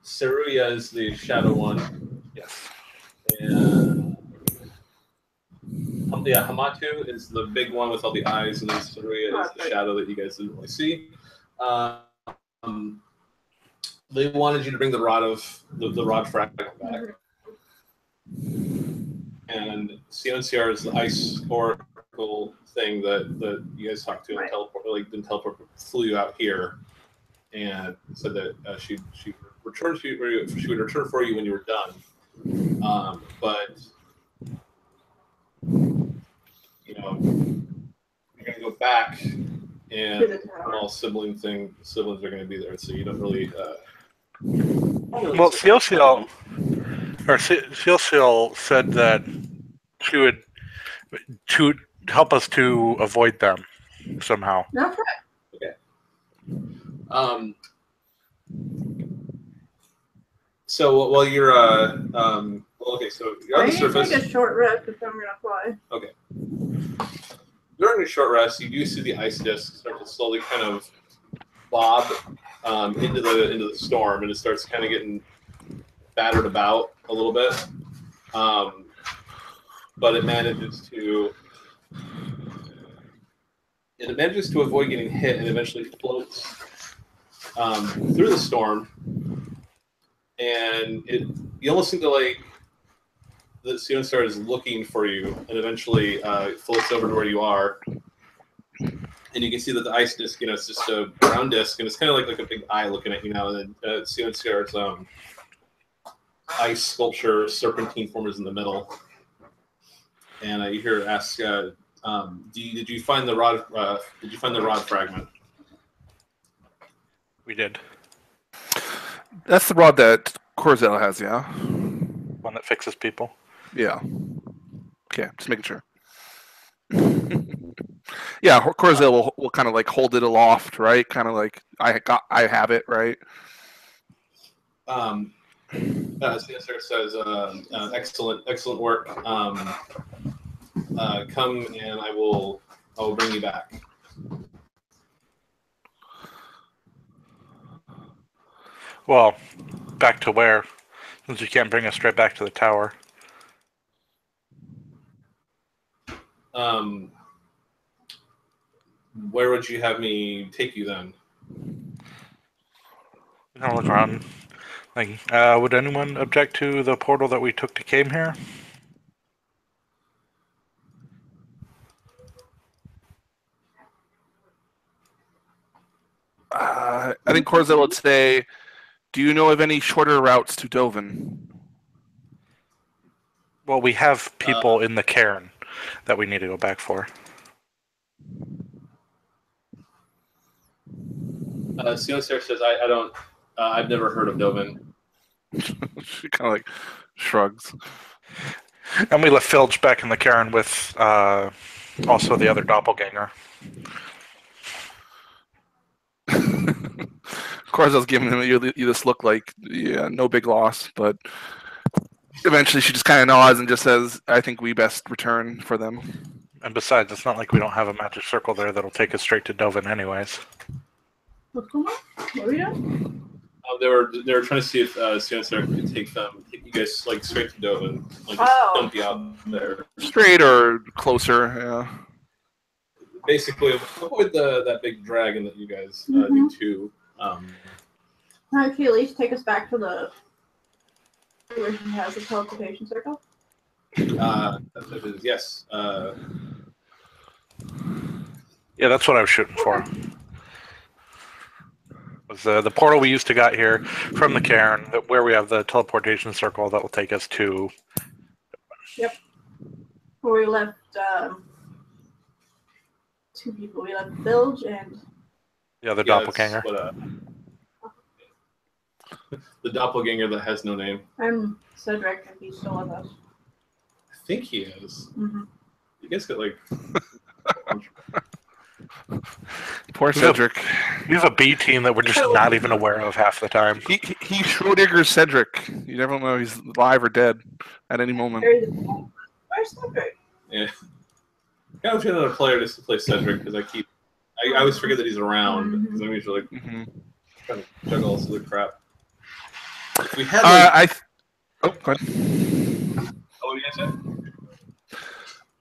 Saruya is the shadow one. Yes. And Hamatu is the big one with all the eyes, and then Saruya is the shadow that you guys didn't really see. They wanted you to bring the rod of the rod fragment back. And CNCR is the ice oracle thing that you guys talked to and flew you out here, and said that she returned she would return for you when you were done. But you're gonna go back, and all siblings are gonna be there, so you don't really. Well, Seal said that she would to help us to avoid them somehow. Okay. So while you're so you're on the surface. Take a short rest if I'm gonna fly. Okay. During a short rest, you do see the ice disk start to slowly kind of bob into the storm, and it starts kind of getting battered about a little bit. But it manages to avoid getting hit, and eventually floats through the storm. And you almost think like the Sea Star is looking for you, and eventually floats over to where you are. And you can see that the ice disc, it's just a round disc, and it's kind of like a big eye looking at you now. And then Sea Star's ice sculpture serpentine form is in the middle. And you hear her ask, "Did you find the rod? Did you find the rod fragment?" We did. That's the rod that Corzel has, yeah? One that fixes people. Yeah. Okay, just making sure. Yeah, Corzel will kind of like hold it aloft, right? Kind of like I have it, right? Sinister says, "Excellent work. Come and I will bring you back." Well, back to where? Since you can't bring us straight back to the tower. Where would you have me take you then? I'm gonna look around. Would anyone object to the portal that we took to came here? I think Corzel would say, "Do you know of any shorter routes to Dovin?" Well, we have people in the cairn that we need to go back for. Sinostar says, "I don't. I've never heard of Dovin." She kind of like shrugs. And we left Filch back in the cairn with also the other doppelganger. Corzel's giving him you this look like, yeah, no big loss, but eventually she just kind of nods and just says, "I think we best return for them." And besides, it's not like we don't have a magic circle there that'll take us straight to Dovin anyways. What's going on? What are we doing? They were trying to see if Sinostar could take you guys like straight to Dovin, like just dump you out there. Straight or closer, yeah. Basically, avoid that big dragon that you guys do too. Can I at least take us back to the where he has the teleportation circle? Yes. Yeah, that's what I was shooting for. Was the portal we used to got here from the cairn, where we have the teleportation circle that will take us to. Yep. Where we left two people. We left Bilge and the other doppelganger. The doppelganger that has no name. I'm Cedric, if he's still with us. I think he is. Mm-hmm. You guys got like. Poor Cedric. We have a B team that we're just not even aware of half the time. He Schrodinger's Cedric. You never know if he's alive or dead at any moment. Where's Cedric? Yeah. I gotta find another player just to play Cedric because I always forget that he's around because I'm usually like trying to juggle all this other crap. If we had like, oh, go ahead. what were you gonna say?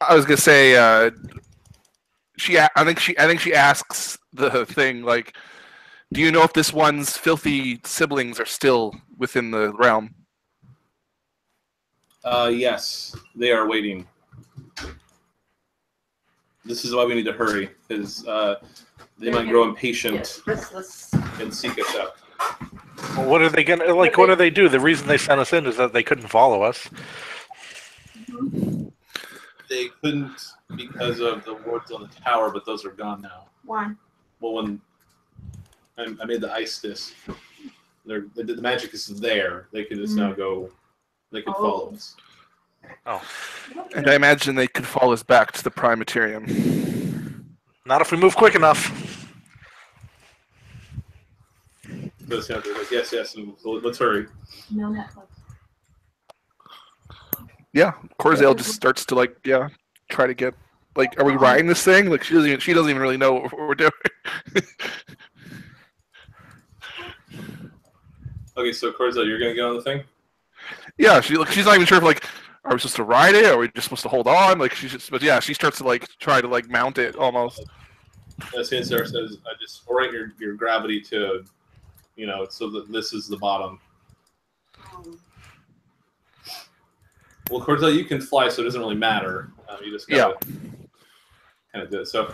I was gonna say, I think she asks the thing like, do you know if this one's filthy siblings are still within the realm? Yes, they are waiting. This is why we need to hurry, because they might grow impatient and seek us out. Well, what are they gonna like? What do they do? The reason they sent us in is that they couldn't follow us. They couldn't because of the wards on the tower, but those are gone now. Why? Well, when I made the ice disc, the magic is there. They could just now go. They could follow us. Oh, And I imagine they could follow us back to the Prime Materium. not if we move quick enough. Goes down to like, yes, so let's hurry. No Netflix. Yeah, Corzale just starts to like, try to get like, are we riding this thing? Like she doesn't even really know what we're doing. Okay, so Corzale, you're gonna get on the thing. Yeah, she's not even sure if like, are we supposed to ride it? Or are we just supposed to hold on? Like but yeah, she starts to like try to like mount it almost. As Sarah says, I just orient your gravity to, so that this is the bottom. Well, Corzale, you can fly, so it doesn't really matter. You just gotta kind of do it. So,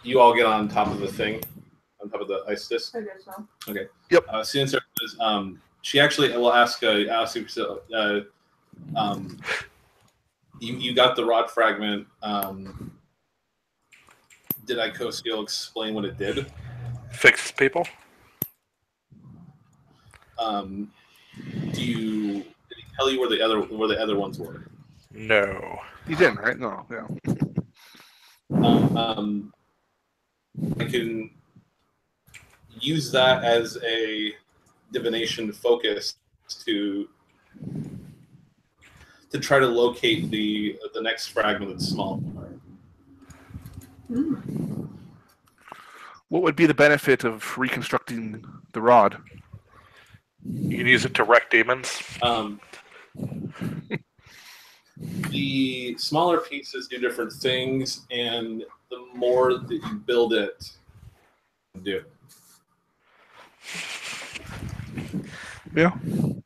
you all get on top of the thing, on top of the ice disc. I guess so. Okay. Yep. Sarah says, she actually will ask you, you got the rod fragment. Did Icosio explain what it did? Fix people. Did he tell you where the other ones were? No. You didn't, right? No. Yeah. I can use that as a divination focus to try to locate the next fragment that's small. What would be the benefit of reconstructing the rod? You can use it to wreck demons. The smaller pieces do different things, and the more that you build it, do. Yeah. Of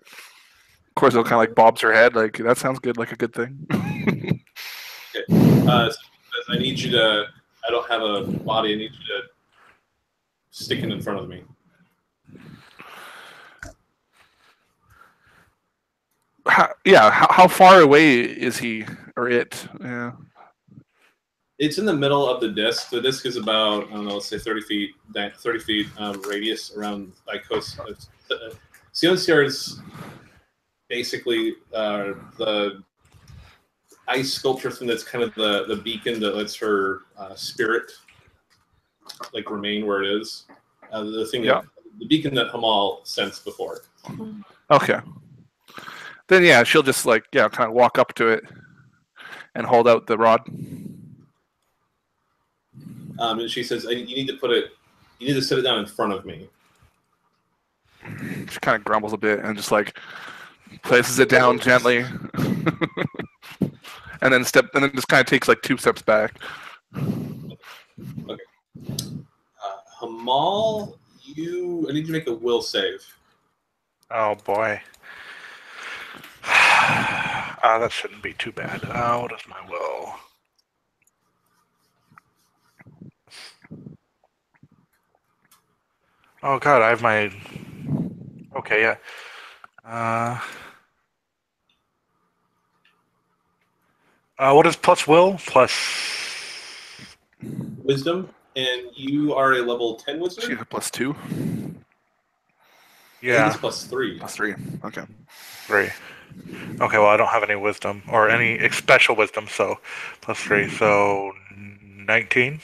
course, it kind of like bobs her head. Like that sounds good, like a good thing. Okay. So I need you to. I don't have a body. I need you to stick it in front of me. How far away is he or it? Yeah. It's in the middle of the disc. The disc is about, I don't know, let's say 30 feet radius around Icos. Sionciar is basically the ice sculpture thing that's kind of the beacon that lets her spirit like remain where it is. The thing the beacon that Hamal sensed before. Okay. Then yeah, she'll just like kind of walk up to it and hold out the rod. And she says, "You need to set it down in front of me." She kind of grumbles a bit and just like places it down gently, and then just kind of takes like 2 steps back. Okay. Hamal, I need you to make a will save. Oh boy. That shouldn't be too bad. What is my will? Oh god, I have my. Okay, yeah. What is plus will? Plus Wisdom, and you are a level 10 wisdom? She had +2. I think yeah, it's +3. +3. Okay. 3. Okay, well I don't have any wisdom or any special wisdom, so +3, so 19.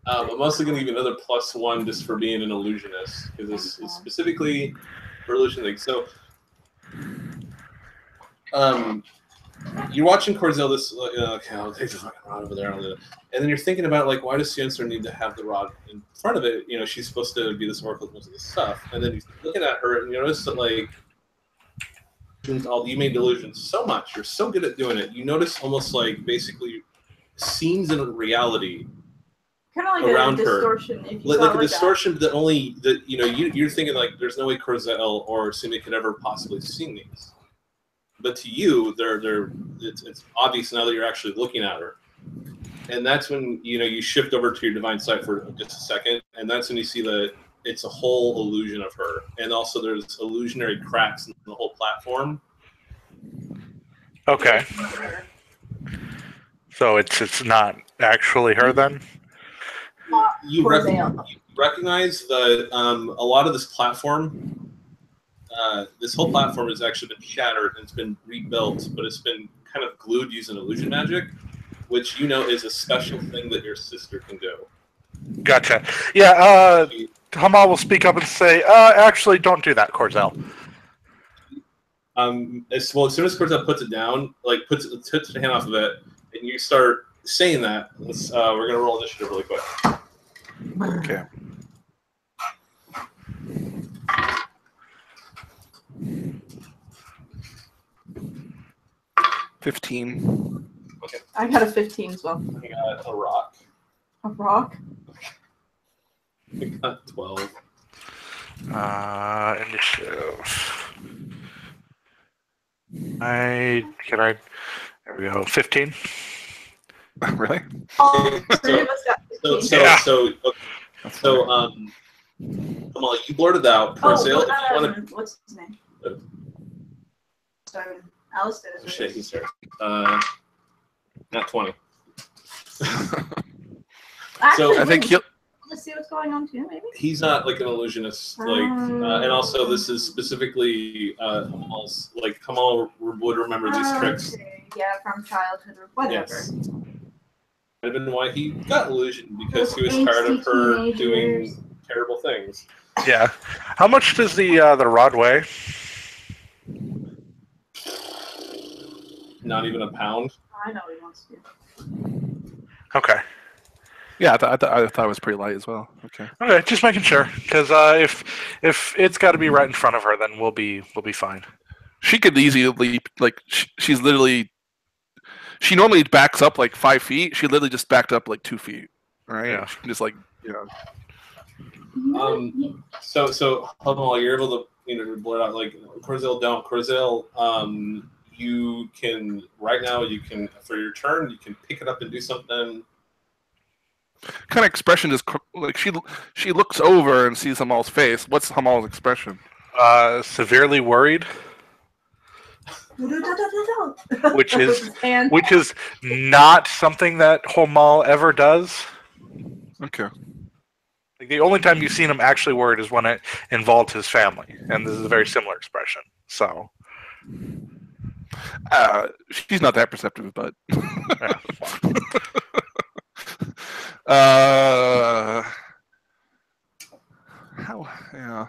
I'm also going to give you another +1 just for being an illusionist, because this is specifically for illusion things. So, you're watching Corzel. This okay, they just fucking rod over there, and then you're thinking about like, why does Siencer need to have the rod in front of it? She's supposed to be this oracle with most of this stuff, and then you're looking at her, and you notice that like, you made delusions so much. You're so good at doing it. You notice almost like basically scenes in reality. Kind of like around a her. distortion. If you Like a like distortion that you're thinking like there's no way Corzel or Sumi could ever possibly see these, but to you it's obvious now that you're actually looking at her, and that's when you shift over to your divine sight for just a second, and that's when you see that it's a whole illusion of her, and also there's illusionary cracks in the whole platform. Okay. So it's not actually her then? You recognize that a lot of this platform, this whole platform has actually been shattered and it's been rebuilt, but it's been kind of glued using illusion magic, which is a special thing that your sister can do. Gotcha. Yeah, Hamal will speak up and say, actually, don't do that, Corzel. As soon as Corzel puts it down, like puts the hand off of it, and you start saying that, we're going to roll initiative really quick. Okay. $15. Okay. I got a 15 as well. I got a rock. A rock? I got 12. Initiative. There we go. 15. Really? All three of us got 15. So, Kamal, you blurted out Corzel. What's his name? Sorry, Alice did it. Shit, he's there. Not 20. Actually, I think let's see what's going on too, maybe. He's not like an illusionist, and also this is specifically Kamal's. Like Kamal would remember these tricks. Yeah, from childhood or whatever. Yes. Might have been why he got illusion, because he was tired of her doing terrible things. Yeah. How much does the rod weigh? Not even a pound. I know what he wants to do. Okay. Yeah, I thought it was pretty light as well. Okay. Okay, just making sure, because if it's got to be right in front of her, then we'll be fine. She could easily she's literally. She normally backs up like 5 feet. She literally just backed up like 2 feet. Right? Yeah. She can just So Kamal, you're able to blurt out like Corzel. Don't Corzel. You can right now. You can for your turn. You can pick it up and do something. kind of expression is like she looks over and sees Hamal's face. What's Hamal's expression? Severely worried, which is not something that Hamal ever does. Okay. Like, the only time you've seen him actually worried is when it involved his family, and this is a very similar expression. So, she's not that perceptive, but. yeah. How? Yeah.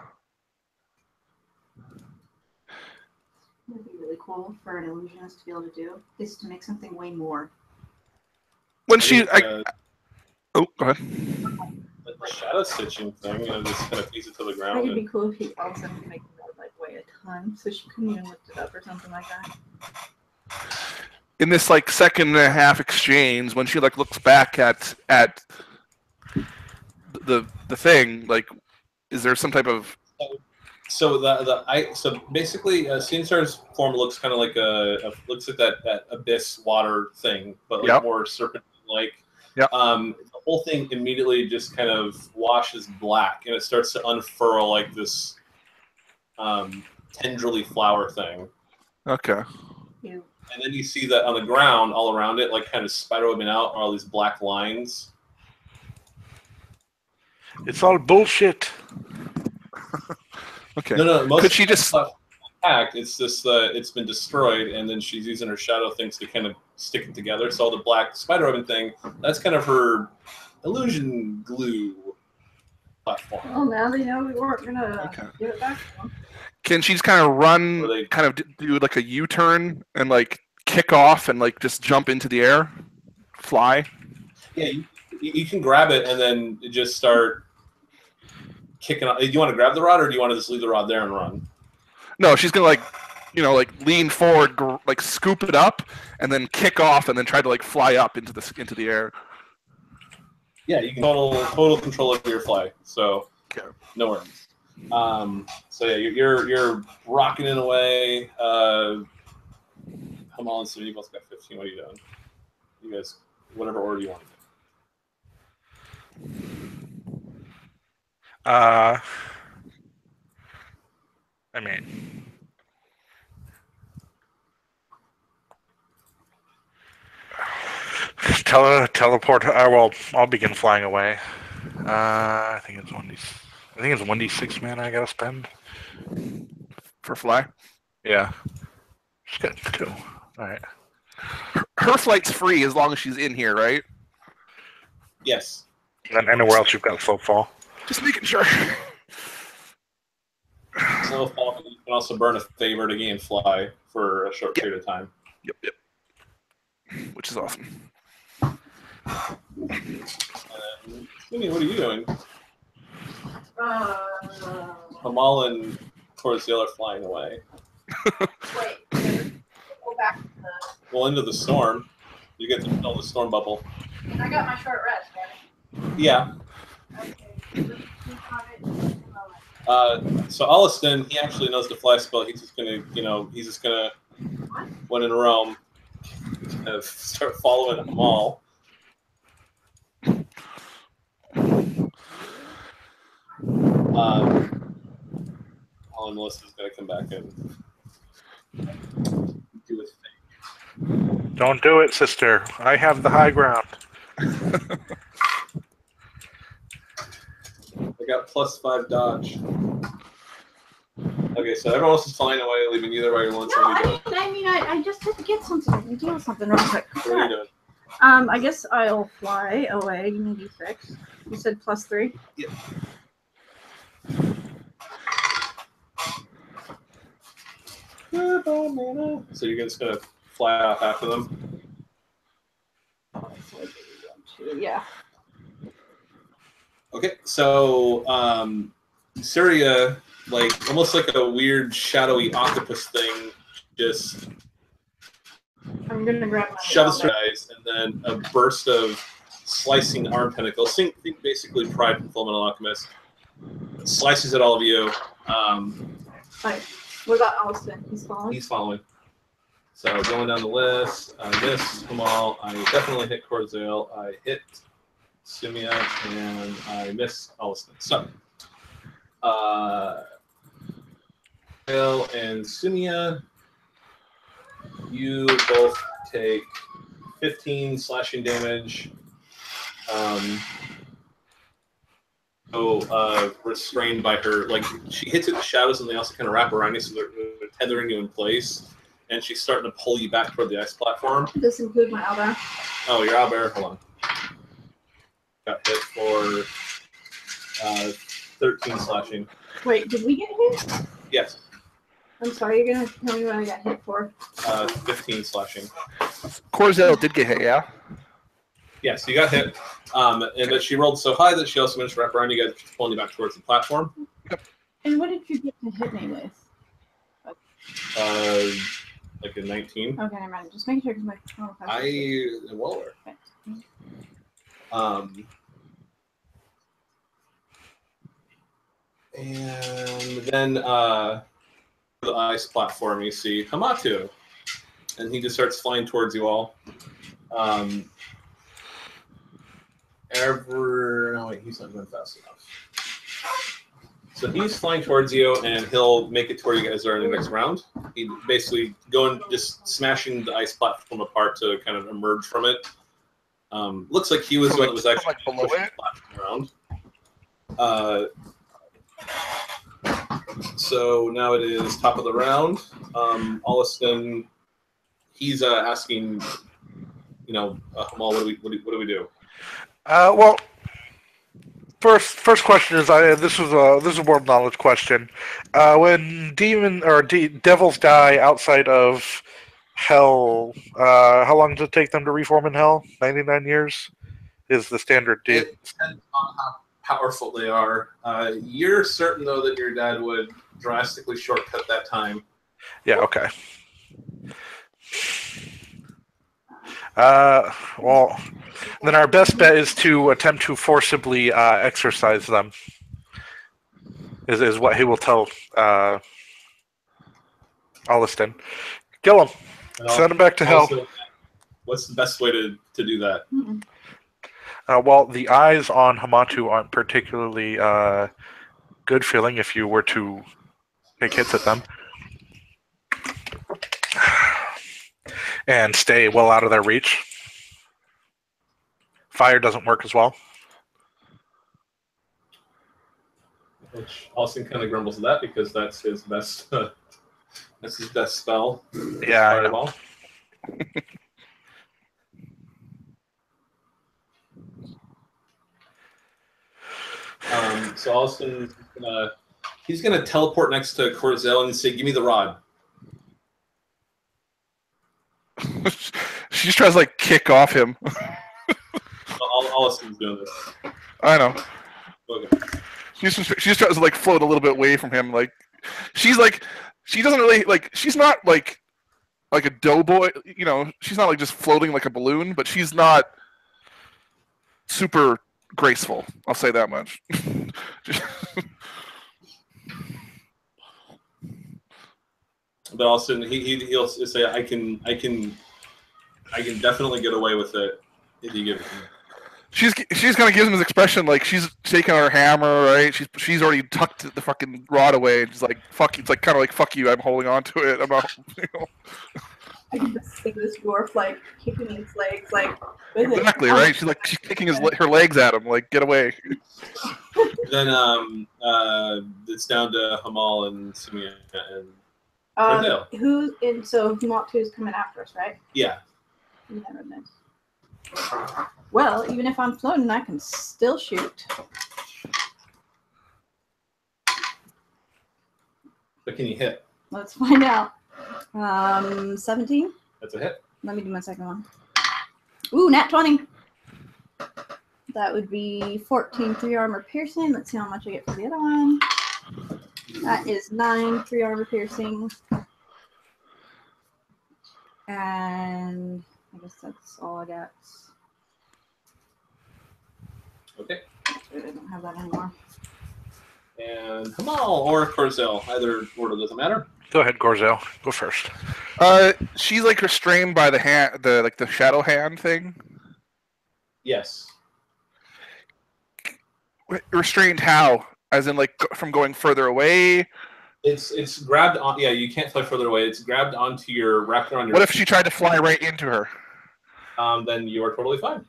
Would be really cool for an illusionist to be able to do is to make something weigh more. When go ahead. The shadow stitching thing, just kind of piece it to the That ground. would be cool if he also could make that weigh a ton, so she couldn't even lift it up or something like that. In this second and a half exchange, when she looks back at the thing, is there some type of So basically, Siensar's form looks kind of like looks at that abyss water thing, but more serpent-like. Yep. The whole thing immediately just kind of washes black, and it starts to unfurl like this tendrily flower thing. Okay. Ew. And then you see that on the ground, all around it, kind of spiderwebbing out, are all these black lines. It's all bullshit. Okay. No. Could she just attacked? It's just it's been destroyed, and then she's using her shadow things to kind of stick it together. So all the black spiderwebbing thing, that's kind of her illusion glue platform. Well, now they know we weren't gonna give it back to them. Can she just kind of run, kind of do like a U-turn and kick off and like just jump into the air, fly? Yeah, you can grab it and then just start kicking. Do you want to grab the rod, or do you want to just leave the rod there and run? No, she's gonna like, lean forward, like scoop it up, and then kick off, and then try to like fly up into the air. Yeah, you can total control of your fly. So Okay. no worries. So yeah, you're rocking it away. Come on, so you both got 15. What are you doing? You guys, whatever order you want to do. I mean, teleport. Well, I'll begin flying away. I think it's 1d. I think it's 1d6 mana I gotta spend. For fly? Yeah. Just got 2. All right. Her flight's free as long as she's in here, right? Yes. And then anywhere else you've got footfall. Just making sure. So you can also burn a favor to gain fly for a short period of time. Yep. Which is awesome. Sweeney, what are you doing? Hamal and Corziel are flying away. Wait. Go back to the. Well, into the storm. You get to fill the storm bubble. I got my short rest, right? Yeah. Okay. So Alliston, he actually knows the fly spell. He's just gonna, when in Rome, start following them all. And Melissa's gonna come back and do his thing. Don't do it, sister. I have the high ground. I got +5 dodge. Okay, so everyone else is flying away, leaving you there by your lunch. No, I just had to get something. I can deal with something real quick. What are you doing? I guess I'll fly away. Give me D6. You said +3. Yeah. So you're just gonna fly off after them? Yeah. Okay, so Syria, like almost like a weird shadowy octopus thing, just I'm gonna grab my shoves her eyes, and then a burst of slicing arm tentacles. Think basically Pride from Fullmetal Alchemist. Slices at all of you. Right. What about Alliston? He's following? He's following. So going down the list, I missed Hamal. I definitely hit Corzael. I hit Sumia, and I missed Alliston. So, Corzael and Sumia, you both take 15 slashing damage. Restrained by her, like she hits it in the shadows, and they also kind of wrap around you, so they're tethering you in place. And she's starting to pull you back toward the ice platform. Does this include my owlbear? Oh, your owlbear. Hold on. Got hit for 13 slashing. Wait, did we get hit? Yes. I'm sorry, you're gonna tell me what I got hit for. 15 slashing. Corzael did get hit, yeah? Yes, you got hit. And but she rolled so high that she also managed to wrap around you guys, pulling you back towards the platform. And what did you get to hit me with? Like a 19. Okay, never mind. Just making sure because my phone. I am well aware. And then the ice platform, you see Hamatu, and he just starts flying towards you all. No, wait, he's not going fast enough. So he's flying towards you, and he'll make it to where you guys are in the next round. He basically going just smashing the ice platform apart to kind of emerge from it. Looks like he was the one that was actually below pushing it? the platform around. So now it is top of the round. Alliston, he's asking, Hamal, what do we do? Well, first question is this is a world knowledge question. When devils die outside of Hell, how long does it take them to reform in Hell? 99 years is the standard date. It depends on how powerful they are. You're certain though that your dad would drastically shortcut that time. Yeah, okay. Well, then our best bet is to attempt to forcibly exorcise them. Is what he will tell Alliston. Kill him. And Send him back to hell. also, what's the best way to do that? Mm-mm. Well, the eyes on Hamatu aren't particularly good feeling if you were to take hits at them. And stay well out of their reach. Fire doesn't work as well. Which Austin kind of grumbles at that because that's his best. That's his best spell. Yeah, I know. Fireball. So Austin, he's gonna teleport next to Corzel and say, "Give me the rod." She just tries to like kick off him. Austin's doing this. I know. Okay. She just tries to like float a little bit away from him. Like she doesn't really like. She's not like a doughboy. You know, she's not like just floating like a balloon, but she's not super graceful. I'll say that much. But Austin, he'll say, "I can definitely get away with it if you give it to me." She's kind of gives him his expression like she's taking her hammer, right? She's already tucked the fucking rod away, and she's like, "Fuck!" It's like kind of like, "Fuck you!" I'm holding on to it. I'm not, you know. I can just see this dwarf like kicking his legs, like with Exactly, it. right? She's kicking her legs at him, like, "Get away!" Then it's down to Hamal and Simeon and Corzel. Who in so Matu is coming after us, right? Yeah. Never mind. Well, even if I'm floating, I can still shoot. But can you hit? Let's find out. 17. That's a hit. Let me do my second one. Ooh, nat 20. That would be 14 3 armor piercing. Let's see how much I get for the other one. That is 9 3 armor piercing. And I guess that's all I got. Okay. I don't have that anymore. And Hamal or Corzel, either order doesn't matter. Go ahead, Gorzel. Go first. She's like restrained by the hand, the shadow hand thing. Yes. Restrained how? As in like from going further away? It's grabbed on. Yeah, you can't fly further away. It's grabbed onto your, wrapped around your. What if she tried to fly right into her? Then you are totally fine.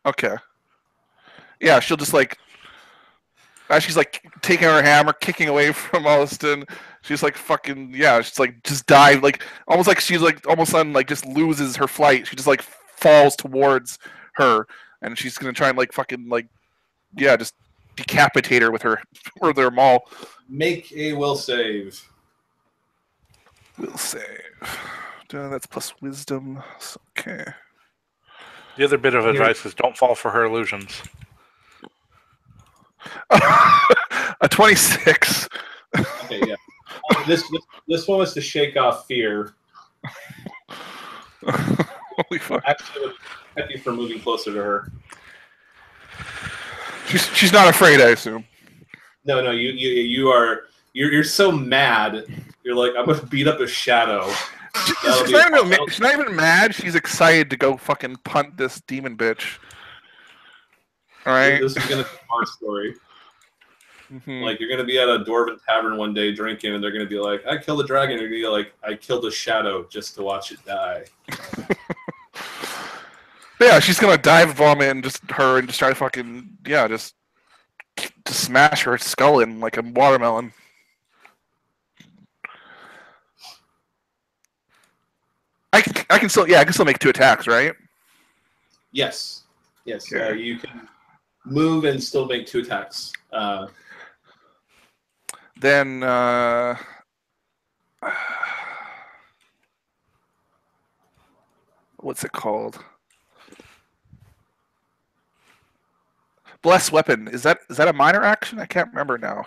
Okay. Yeah, she'll just like. As she's like taking her hammer, kicking away from Alliston, she's like fucking she's like just dive like almost like she's like almost sudden like just loses her flight. She just like falls towards her, and she's gonna try and like fucking like just decapitate her with her maul. Make a will save. Will save. That's plus wisdom. Okay. The other bit of advice is don't fall for her illusions. A 26. Okay, yeah. This one was to shake off fear. Holy fuck! Actually, thank you for moving closer to her. She's not afraid, I assume. No, you're so mad. You're like, I'm gonna beat up a shadow. She's not even mad. She's excited to go fucking punt this demon bitch. All right. This is gonna be our story. Mm-hmm. Like you're gonna be at a dwarven tavern one day drinking, and they're gonna be like, "I killed a dragon." You're gonna be like, "I killed a shadow just to watch it die." Yeah, she's gonna dive vomit and just try to fucking just smash her skull in like a watermelon. I can still make 2 attacks, right? Yes. Okay. You can move and still make 2 attacks. Then what's it called? Bless weapon. Is that a minor action? I can't remember now.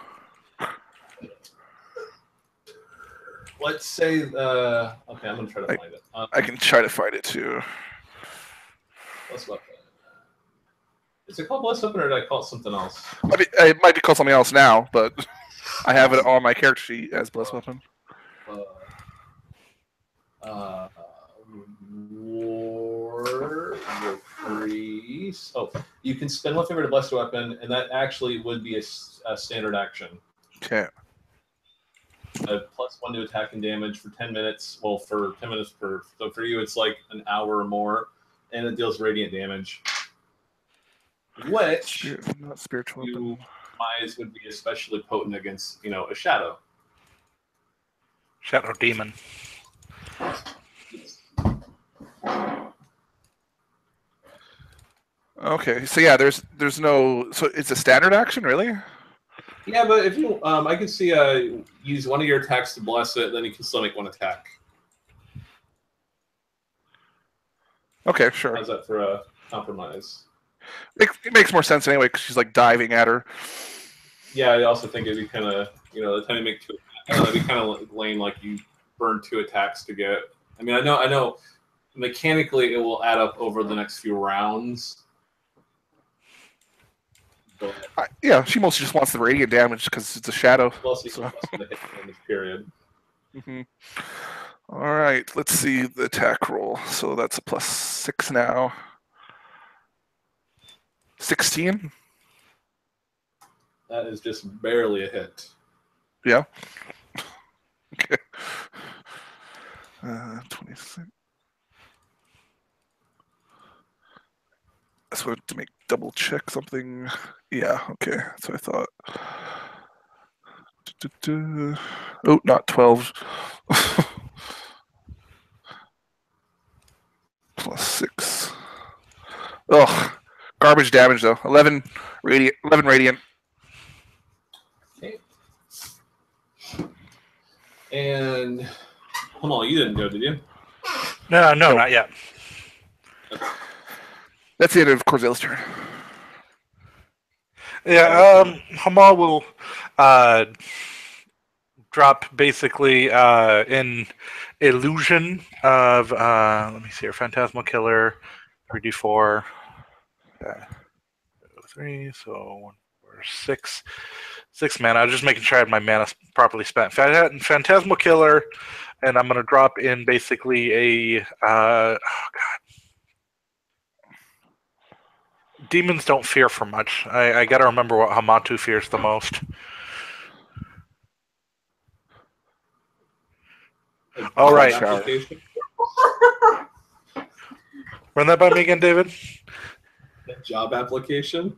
Let's say okay, I'm gonna try to find it. I can try to find it too. Bless weapon. Is it called Bless weapon, or did I call it something else? It might be called something else now, but I have it on my character sheet as Bless weapon. War increase. Oh, you can spend one favor to bless a weapon, and that actually would be a standard action. Okay. +1 to attack and damage for 10 minutes. Well, for 10 minutes per. So for you, it's like an hour or more, and it deals radiant damage. Which not spiritual you eyes would be especially potent against, a shadow. Shadow demon. Okay, so yeah, there's no. So it's a standard action, really? Yeah, but if you, I can see use one of your attacks to bless it, then you can still make one attack. Okay, sure. How's that for a compromise? It makes more sense anyway because she's like diving at her. Yeah, I also think it'd be kind of, the time you make two, it'd be kind of lame, like you burn 2 attacks to get. I mean, I know, mechanically it will add up over the next few rounds. Yeah, she mostly just wants the radiant damage because it's a shadow. Plus, you can hit in this period. Mm-hmm. All right, let's see the attack roll. So that's a +6 now. 16. That is just barely a hit. Yeah. Okay. 26. So to double check something. Yeah, okay. That's what I thought. Oh, not 12. +6. Ugh. Garbage damage though. 11 radiant. 11 radiant. Okay. And hold on, you didn't go, did you? No, not yet. That's the end of Corzel's turn. Yeah, Hamal will drop basically in illusion of let me see here, Phantasmal Killer, 3d4, 3, so 1, 4, 6 mana. I was just making sure I had my mana properly spent. Phantasmal Killer, and I'm gonna drop in basically a oh god. Demons don't fear for much. I gotta remember what Hamatu fears the most. All right. Run that by me again, David. Job application.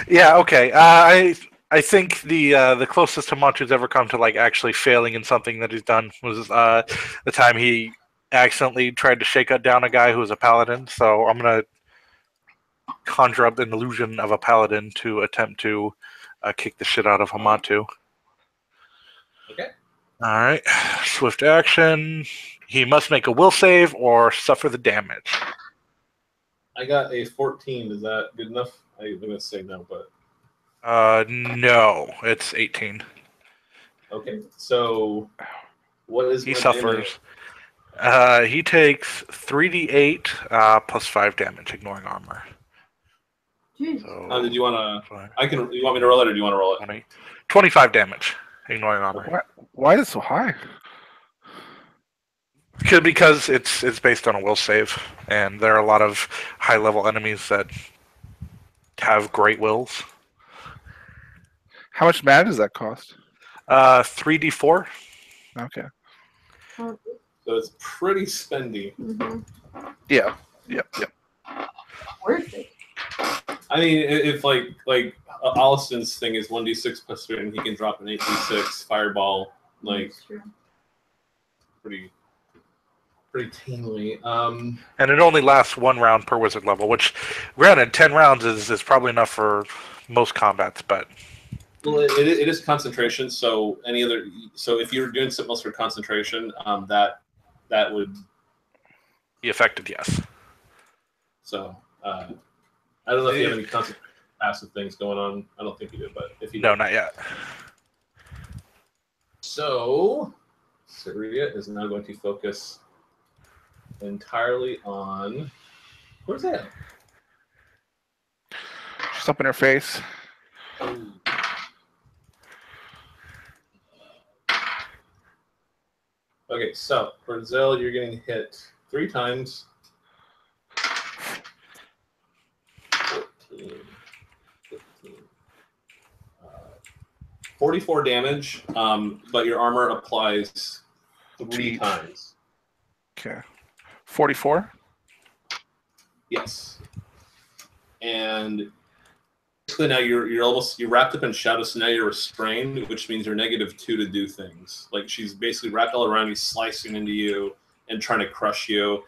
Yeah. Okay. I think the closest Hamatu's ever come to like actually failing in something that he's done was the time he accidentally tried to shake down a guy who was a paladin. So I'm gonna conjure up an illusion of a paladin to attempt to kick the shit out of Hamatu. Okay. All right. Swift action. He must make a will save or suffer the damage. I got a 14. Is that good enough? I'm gonna say no, but no, it's 18. okay. So what is he my suffers? He takes 3d8 plus 5 damage, ignoring armor. So, did you want to? You want me to roll it, or do you want to roll it? 25 damage, ignoring armor. Why is it so high? Because it's based on a will save, and there are a lot of high-level enemies that have great wills. How much mana does that cost? 3d4. Okay. So it's pretty spendy. Mm-hmm. Yeah. Yep. Worth it. I mean, if like Alliston's thing is 1d6 plus 3, and he can drop an 8d6 fireball, like pretty tamely. And it only lasts 1 round per wizard level, which, granted, 10 rounds is probably enough for most combats, but. Well, it is concentration. So if you're doing something else for concentration, that that would Be affected, yes. so. I don't know if you have any consequences, passive things going on. I don't think you do, but if you No, do. not yet. So, Syria is now going to focus entirely on. Where's that? She's up in her face. Okay, so for Zell, you're getting hit 3 times. 14, 15, 44 damage, but your armor applies 3 Jeez. times. Okay. 44. Yes. And basically now you're wrapped up in shadow, so now you're restrained, which means you're -2 to do things. Like she's basically wrapped all around you, slicing into you and trying to crush you.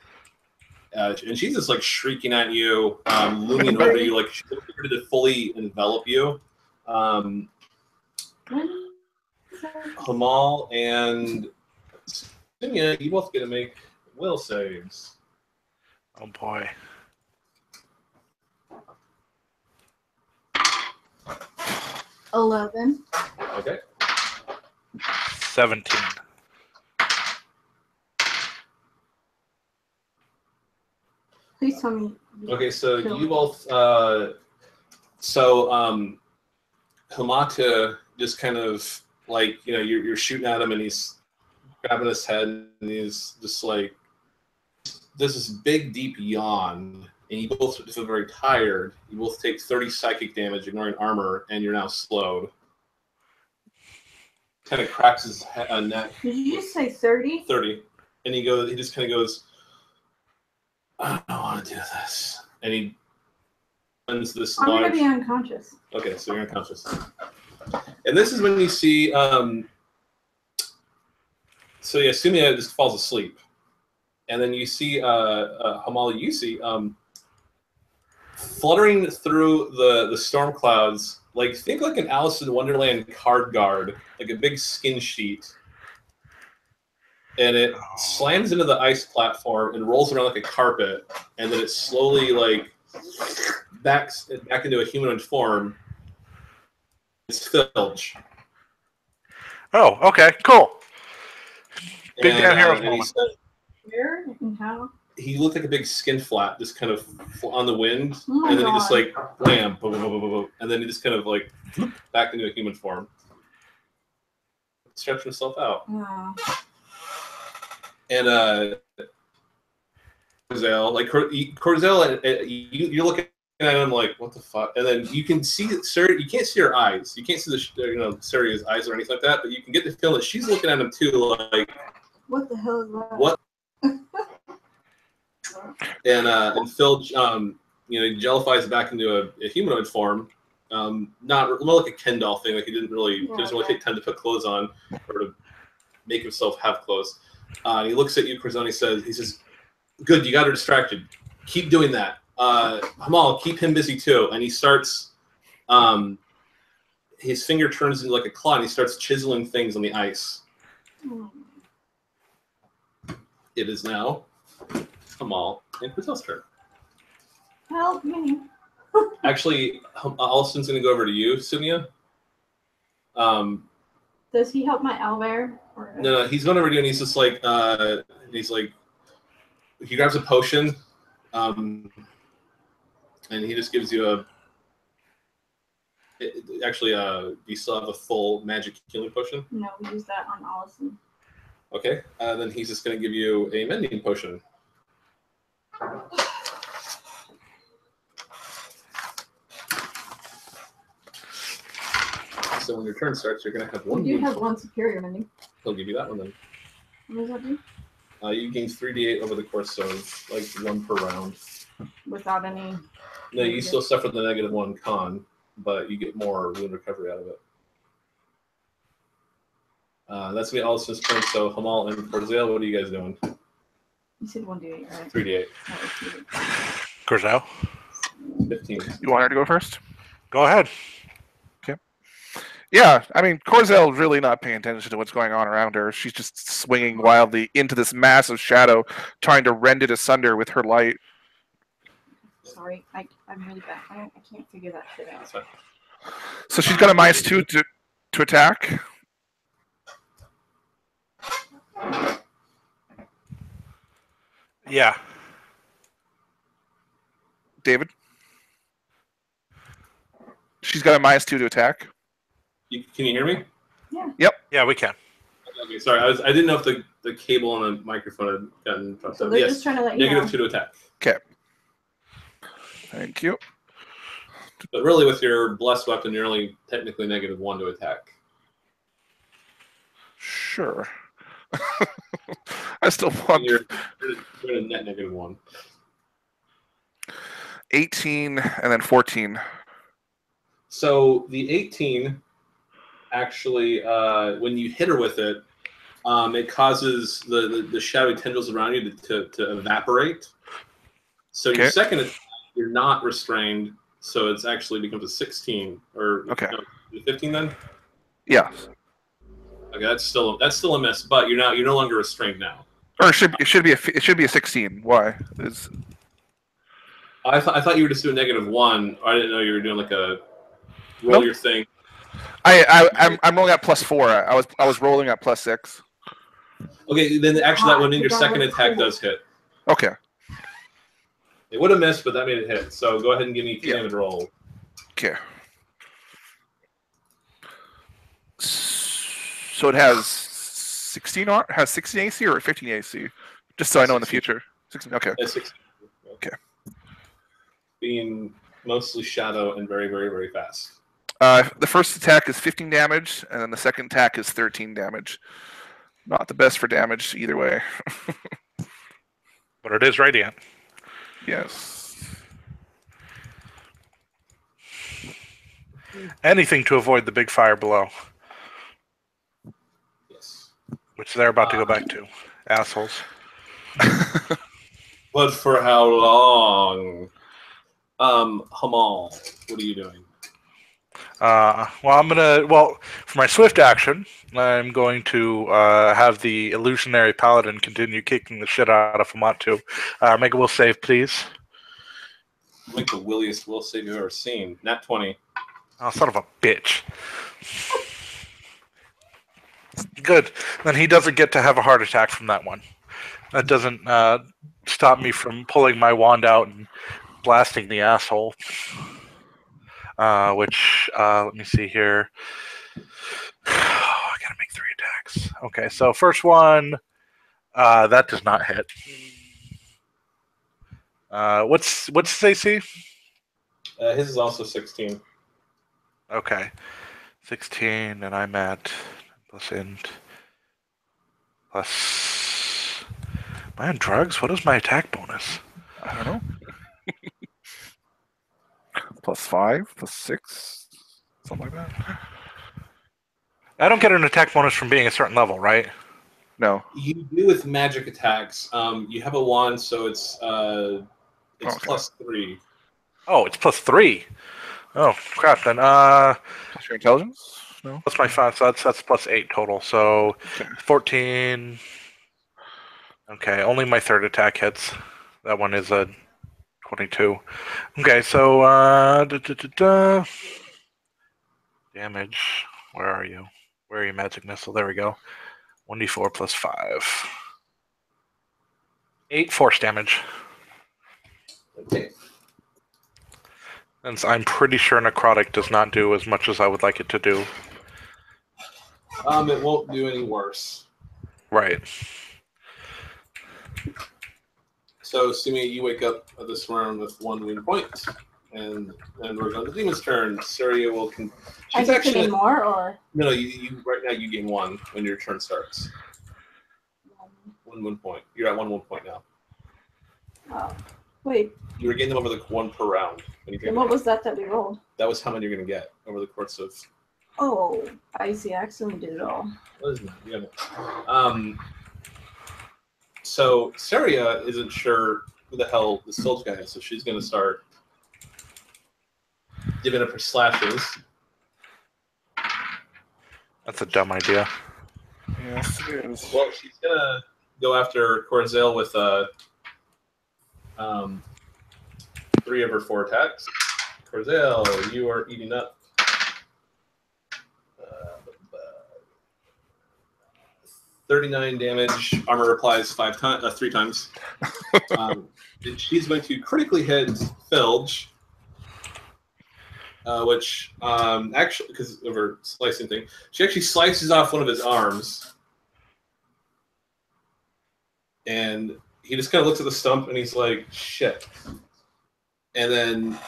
And she's just like shrieking at you, looming over you, like she's ready to fully envelop you. Hamal and Simeon, you both get to make will saves. Oh boy. $11. Okay. 17. Please tell me. Okay, so Kill. you both Hamata just kind of like, you're shooting at him and he's grabbing his head and he's just like this big deep yawn, and you both feel very tired. You both take 30 psychic damage, ignoring armor, and you're now slowed. Kind of cracks his neck. Did you just say 30? 30, and he just kind of goes, I don't want to do this, and he ends this. I'm gonna be unconscious. Okay, so you're unconscious, and this is when you see. So yeah, Sumia just falls asleep, and then you see Hamal Yusi fluttering through the storm clouds. Like, think like an Alice in Wonderland card guard, like a big skin sheet, and it slams into the ice platform and rolls around like a carpet, and then it slowly like backs back into a humanoid form. It's Filge. Oh, okay, cool. Big And, damn hero and he moment. said, Where and how? he looked like a big skin flap, just kind of on the wind, Oh my and then he God. just like blam, boom, boom, boom, boom, boom, and then he just kind of like back into a human form, stretched himself out. Oh. And Corzel, like Corzel, you're looking at him like, what the fuck? And then you can see Sir, you can't see her eyes, you can't see Suria's eyes or anything like that, but you can get the feeling that she's looking at him too, like, What the hell is that? what? And Phil, jellifies back into a humanoid form, not more like a Ken doll thing. Like he doesn't really take time to put clothes on or to make himself have clothes. He looks at you, Corzoni. He says, "Good, you got her distracted. Keep doing that. Hamal, keep him busy too." And he starts. His finger turns into like a claw, and he starts chiseling things on the ice. It is now Hamal and Corzel's turn. Help me. Actually, Allison's going to go over to you, Sumia. Does he help my owlbear? No, he's going over to you, and he's just like, he grabs a potion, and he just gives you do you still have a full magic healing potion? No, we use that on Allison. Okay, then he's just going to give you a mending potion. So when your turn starts, you're going to have one. We do have one superior mending. He'll give you that one then. What does that do? You gain 3d8 over the course of like 1 per round. Without any. No, you still suffer the -1 con, but you get more wound recovery out of it. That's me, Allison's turn. So Hamal and Corzel, what are you guys doing? You said 1d8, right? 3d8. That was 3D8. Corzel, 15. You want her to go first? go ahead. Yeah, I mean, Corzel's really not paying attention to what's going on around her. She's just swinging wildly into this massive shadow, trying to rend it asunder with her light. Sorry, I'm really bad. I can't figure that shit out. So she's got a -2 to attack. Yeah. David? She's got a -2 to attack. Can you hear me? Yeah, we can. Okay, sorry. I didn't know if the cable on the microphone had gotten dropped. So they're just trying to let you know. -2 to attack. Okay. Thank you. But really, with your blessed weapon, you're only technically -1 to attack. Sure. I still want You're a net -1. 18 and then 14. So the 18 actually, when you hit her with it, it causes the shadowy tendrils around you to evaporate. So your second attack, you're not restrained, so it's actually becomes a 16 or Okay. no, 15 then. Yeah. Okay, that's still a miss, but you're no longer restrained now. Or it should be a 16. Why? I thought you were just doing -1. I didn't know you were doing like a roll your thing. I'm rolling at +4. I was rolling at +6. Okay, then actually that would mean your second attack does hit. Okay. It would have missed, but that made it hit. So go ahead and give me a damage roll. Okay. So it has 16 AC or 15 AC? Just so I know in the future. 16. Okay. 16. Okay. Being mostly shadow and very, very, very fast. The first attack is 15 damage, and then the second attack is 13 damage. Not the best for damage either way. But it is radiant. Yes. Anything to avoid the big fire below, Yes. which they're about to go back to. Assholes. But for how long? Hamal, what are you doing? For my swift action, I'm going to have the illusionary paladin continue kicking the shit out of Hamatu. Make a will save, please. Make the williest will save you've ever seen. Nat 20. Oh, son of a bitch. Good. Then he doesn't get to have a heart attack from that one. That doesn't stop me from pulling my wand out and blasting the asshole. Let me see here. I gotta make 3 attacks. Okay, so first one, that does not hit. What's his AC? His is also 16. Okay, 16, and I'm at plus int plus. Am I on drugs? What is my attack bonus? I don't know. +5, +6, something like that. I don't get an attack bonus from being a certain level, right? No. You do with magic attacks. You have a wand, so it's +3. Oh, it's +3. Oh crap! Then Plus your intelligence? No. plus my 5, so that's +8 total. So 14. Okay, only my third attack hits. That one is a 22. Okay, so damage. Where are you? Where are you, magic missile? There we go. 1d4 plus 5. 8 force damage. Okay. And I'm pretty sure necrotic does not do as much as I would like it to do. It won't do any worse. Right. So, Sumi, you wake up this round with 1 wound point, and we're going to the demon's turn. Syria will. I get to gain more, or no. You right now you gain 1 when your turn starts. 1 wound point. You're at 1 wound point now. Oh, wait. You were getting them over the 1 per round. And what was that we rolled? That was how many you're going to get over the course of. Oh, I see. I accidentally did it all. What is that? Yeah. So Syria isn't sure who the hell this Filch guy is, so she's going to start giving up her slashes. That's a dumb idea. Yes, it is. Well, she's gonna go after Corzel with 3 of her 4 attacks. Corzel, you are eating up. 39 damage. Armor applies 3 times. And she's going to critically hit Filge, which actually, because of her slicing thing, she actually slices off one of his arms. And he just kind of looks at the stump and he's like, shit. And then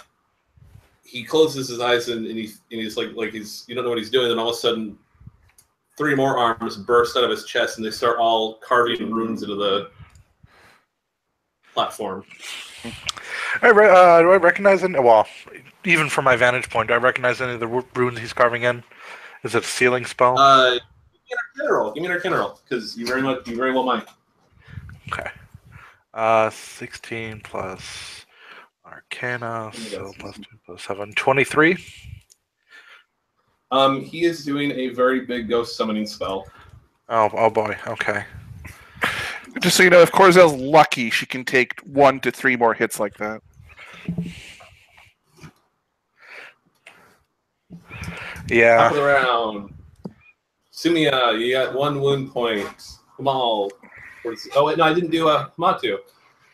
he closes his eyes and he's like he's, you don't know what he's doing. And all of a sudden, 3 more arms burst out of his chest and they start all carving runes into the platform. Do I recognize any? Well, even from my vantage point, do I recognize any of the runes he's carving in? Is it a sealing spell? Give me an Arcana roll, because you very well might. Okay. 16 plus Arcana, so plus 2 plus 7. 23. He is doing a very big ghost summoning spell. Oh boy. Okay. Just so you know, if Corzel's lucky, she can take 1 to 3 more hits like that. Yeah. Top of the round. Sumia, you got 1 wound point. Kamal. Oh, wait, no, I didn't do Hamatu.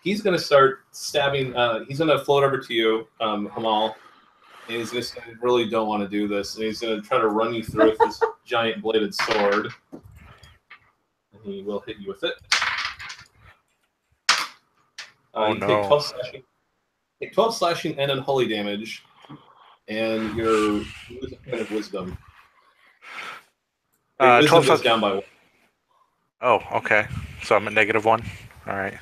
He's going to start stabbing. He's going to float over to you, Hamal. And he's going to say, I really don't want to do this. And he's going to try to run you through with this giant bladed sword. And he will hit you with it. Oh, you no. take 12 slashing and unholy damage. And your kind of wisdom. Your wisdom 12 goes down by 1. Oh, okay. So I'm at -1. All right.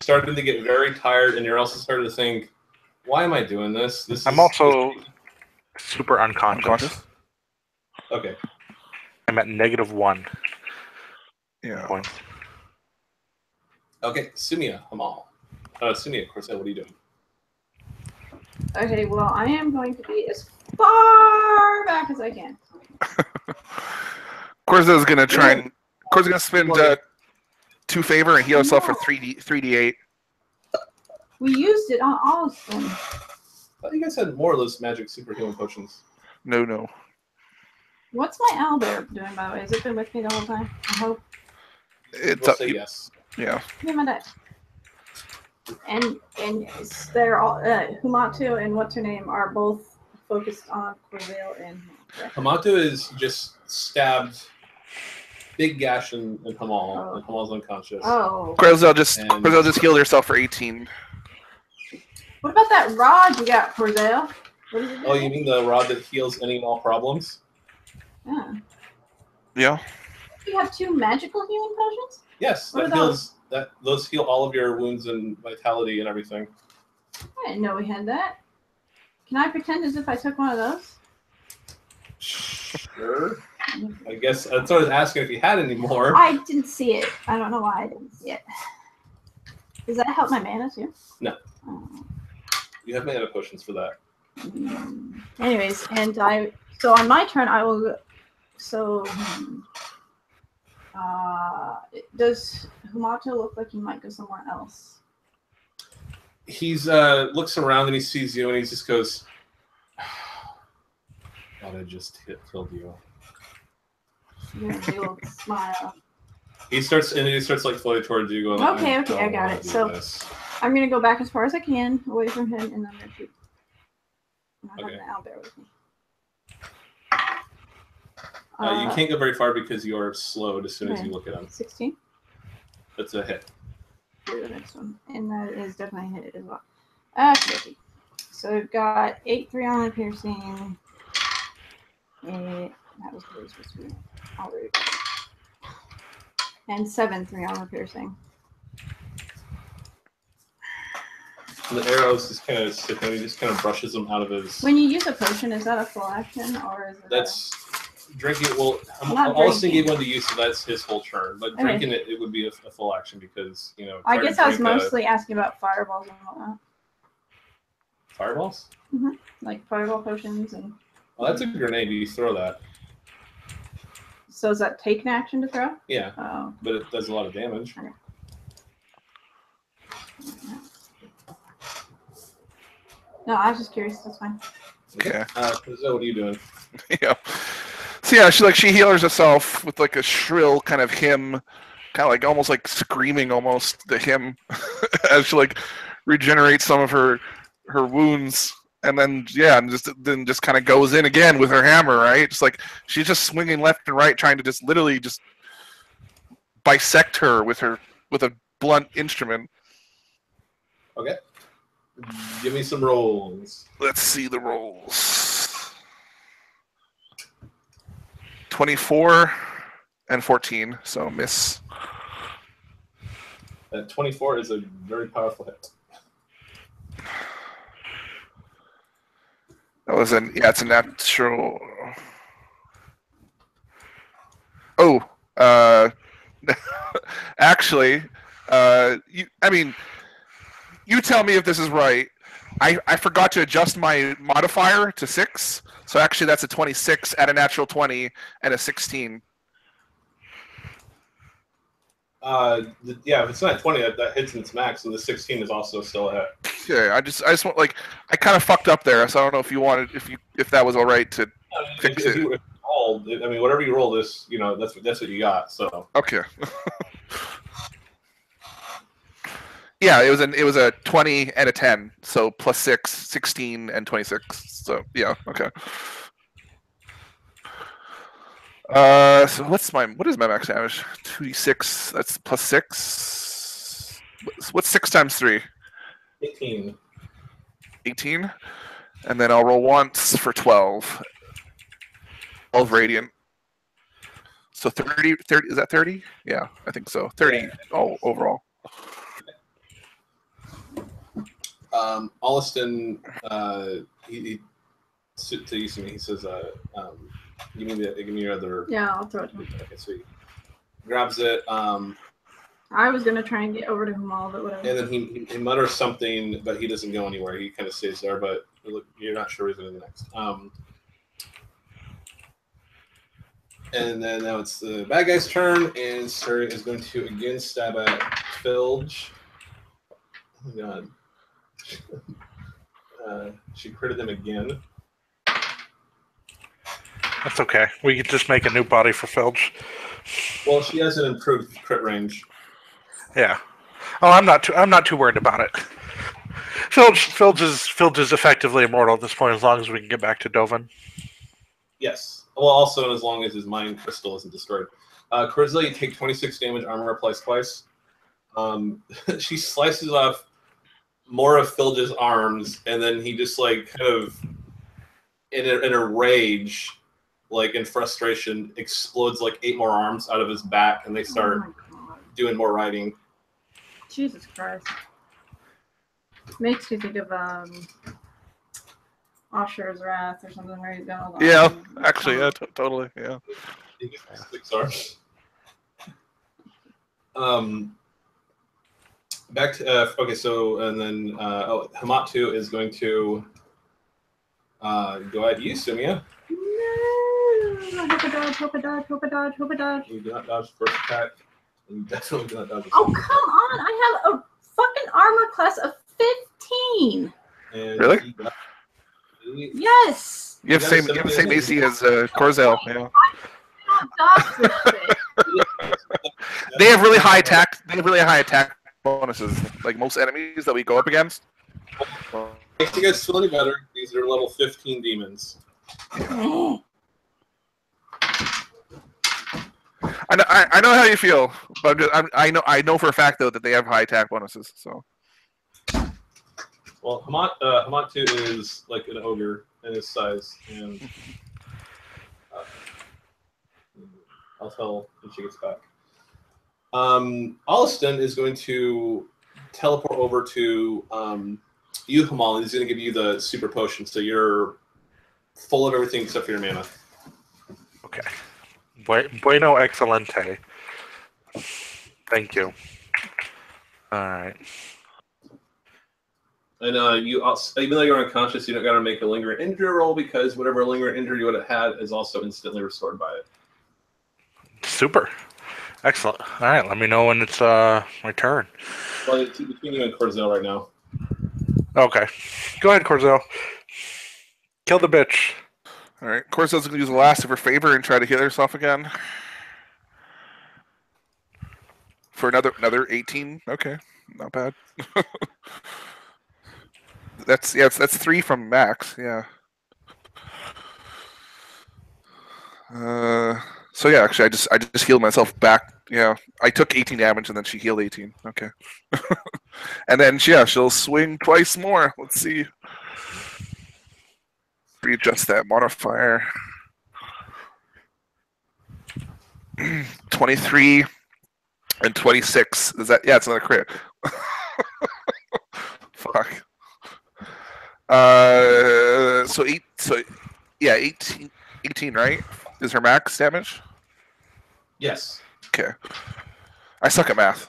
Starting to get very tired, and you're also starting to think, why am I doing this? I'm also super unconscious. Okay. I'm at -1. Yeah. Points. Okay, Sumia, Hamal. Sumia, Corset, what are you doing? Okay, well, I am going to be as far back as I can. Corzel's gonna try and Corzel's gonna spend 2 favor and heal himself for 3d8. We used it on all of them. I thought you guys had more of those magic super healing potions. No. What's my owlbear doing, by the way? Has it been with me the whole time? I hope. It's We'll say yes. Yeah. Give me my dice. And they're all Humatu and what's her name are both focused on Corzel and Hamatu is just stabbed, big gash in Hamal, and Hamal's unconscious. Oh. Corzel just healed herself for 18. What about that rod you got, Corzel? What is it? Oh, you mean the rod that heals any and all problems? Yeah. Yeah. You have 2 magical healing potions? Yes, What that are heals. Those heal all of your wounds and vitality and everything. I didn't know we had that. Can I pretend as if I took one of those? Sure. I guess that's what I was asking if you had any more. I didn't see it. I don't know why I didn't see it. Does that help my mana too? No. Oh. You have mana potions for that. Anyways, so on my turn I will go, so does Humato look like he might go somewhere else? He's looks around and he sees you and he just goes, "Thought I just killed you." You'll smile. He starts like floating towards you, going, Okay, I got it. So I'm gonna go back as far as I can, away from him, and then I'm gonna shoot. I have an owlbear with me. You can't go very far because you are slowed as soon as you look at him. 16. That's a hit. Do the next one, and that is definitely a hit as well. Okay. So we've got 8 3 armor piercing. And that was really supposed to be already. And 7 3 armor piercing. The arrows just kind of stick and he just kind of brushes them out of his. When you use a potion, is that a full action or is it? That's drinking. Well, Not Austin drinking. gave one to you, so that's his whole turn. But drinking it would be a full action because I guess I was mostly asking about fireballs and whatnot. Fireballs? Mm-hmm. Like fireball potions and. Well, that's a grenade. You throw that. So does that take an action to throw? Yeah, Oh. but it does a lot of damage. Okay. No, I was just curious. That's fine. Okay. So what are you doing? Yeah. So yeah, she heals herself with like a shrill kind of hymn, kind of like almost like screaming almost the hymn as she like regenerates some of her wounds, and then just kind of goes in again with her hammer, right? Just like she's just swinging left and right, trying to just literally just bisect her with a blunt instrument. Okay. Give me some rolls. Let's see the rolls. 24 and 14, so miss. That 24 is a very powerful hit. That was it's a natural. Oh, actually, you tell me if this is right. I forgot to adjust my modifier to 6, so actually that's a 26 at a natural 20 and a 16. Yeah, if it's not 20, that hits its max, and the 16 is also still a hit. Okay, I just want I kind of fucked up there, so I don't know if you wanted if that was all right to fix it. If rolled, I mean, whatever you roll this, that's what you got. So okay. Yeah, it was a 20 and a 10, so plus 6, 16 and 26. So yeah, okay. So what is my max damage? 2d6. That's plus 6. What's 6 times 3? 18. 18, and then I'll roll once for 12. 12 radiant. So 30 is that 30? Yeah, I think so. 30 overall. Alliston, he to you, he says, give me your other. Yeah, I'll throw it to him. Okay, so he grabs it. I was gonna try and get over to him all, but whatever. And then he mutters something, but he doesn't go anywhere. He kind of stays there, but you're not sure he's going to the next. And then now it's the bad guy's turn, and Suri is going to again stab at Filge. Oh my god. She critted him again. That's okay. We could just make a new body for Filge. Well, she has an improved crit range. Yeah. Oh, I'm not too worried about it. Filge is effectively immortal at this point, as long as we can get back to Dovin. Yes. Well, also as long as his mind crystal isn't destroyed. Charisma, you take 26 damage. Armor applies twice. She slices off more of Filge's arms, and then he just like kind of in a rage, like in frustration, explodes like 8 more arms out of his back, and they start doing more riding. Jesus Christ. Makes me think of Osher's Wrath or something where he's got all the Yeah, arms. actually, yeah, totally, yeah. He gets 6 arms. Back to okay, so and then Hamatu is going to go at you, Sumia. No, hope a dodge. You do not dodge the first attack. You definitely do not dodge the Oh, second come on. I have a fucking armor class of 15. And Really? Yes. You have the same AC as Corzel. Yeah. Dodge this shit. They have really high attack bonuses, like most enemies that we go up against. If you guys feel any better, these are level 15 demons. I know how you feel, but I know for a fact though that they have high attack bonuses. So. Well, Hamatu is like an ogre in his size, and I'll tell when she gets back. Alliston is going to teleport over to you, Hamal, and he's going to give you the super potion, so you're full of everything except for your mana. Okay. Bueno excelente. Thank you. All right. And even though you're unconscious, you don't got to make a lingering injury roll because whatever lingering injury you would have had is also instantly restored by it. Super. Excellent. All right, let me know when it's my turn. Well, it's between you and Corzel right now. Okay. Go ahead, Corzel. Kill the bitch. All right. Corso's gonna use the last of her favor and try to heal herself again. For another 18. Okay, not bad. That's 3 from max. Yeah. So yeah, actually, I just healed myself back. Yeah, I took 18 damage and then she healed 18. Okay. And then she'll swing twice more. Let's see. Readjust that modifier. 23 and 26. Is that? Yeah, it's another crit. Fuck. So 18, right? Is her max damage? Yes. Okay. I suck at math.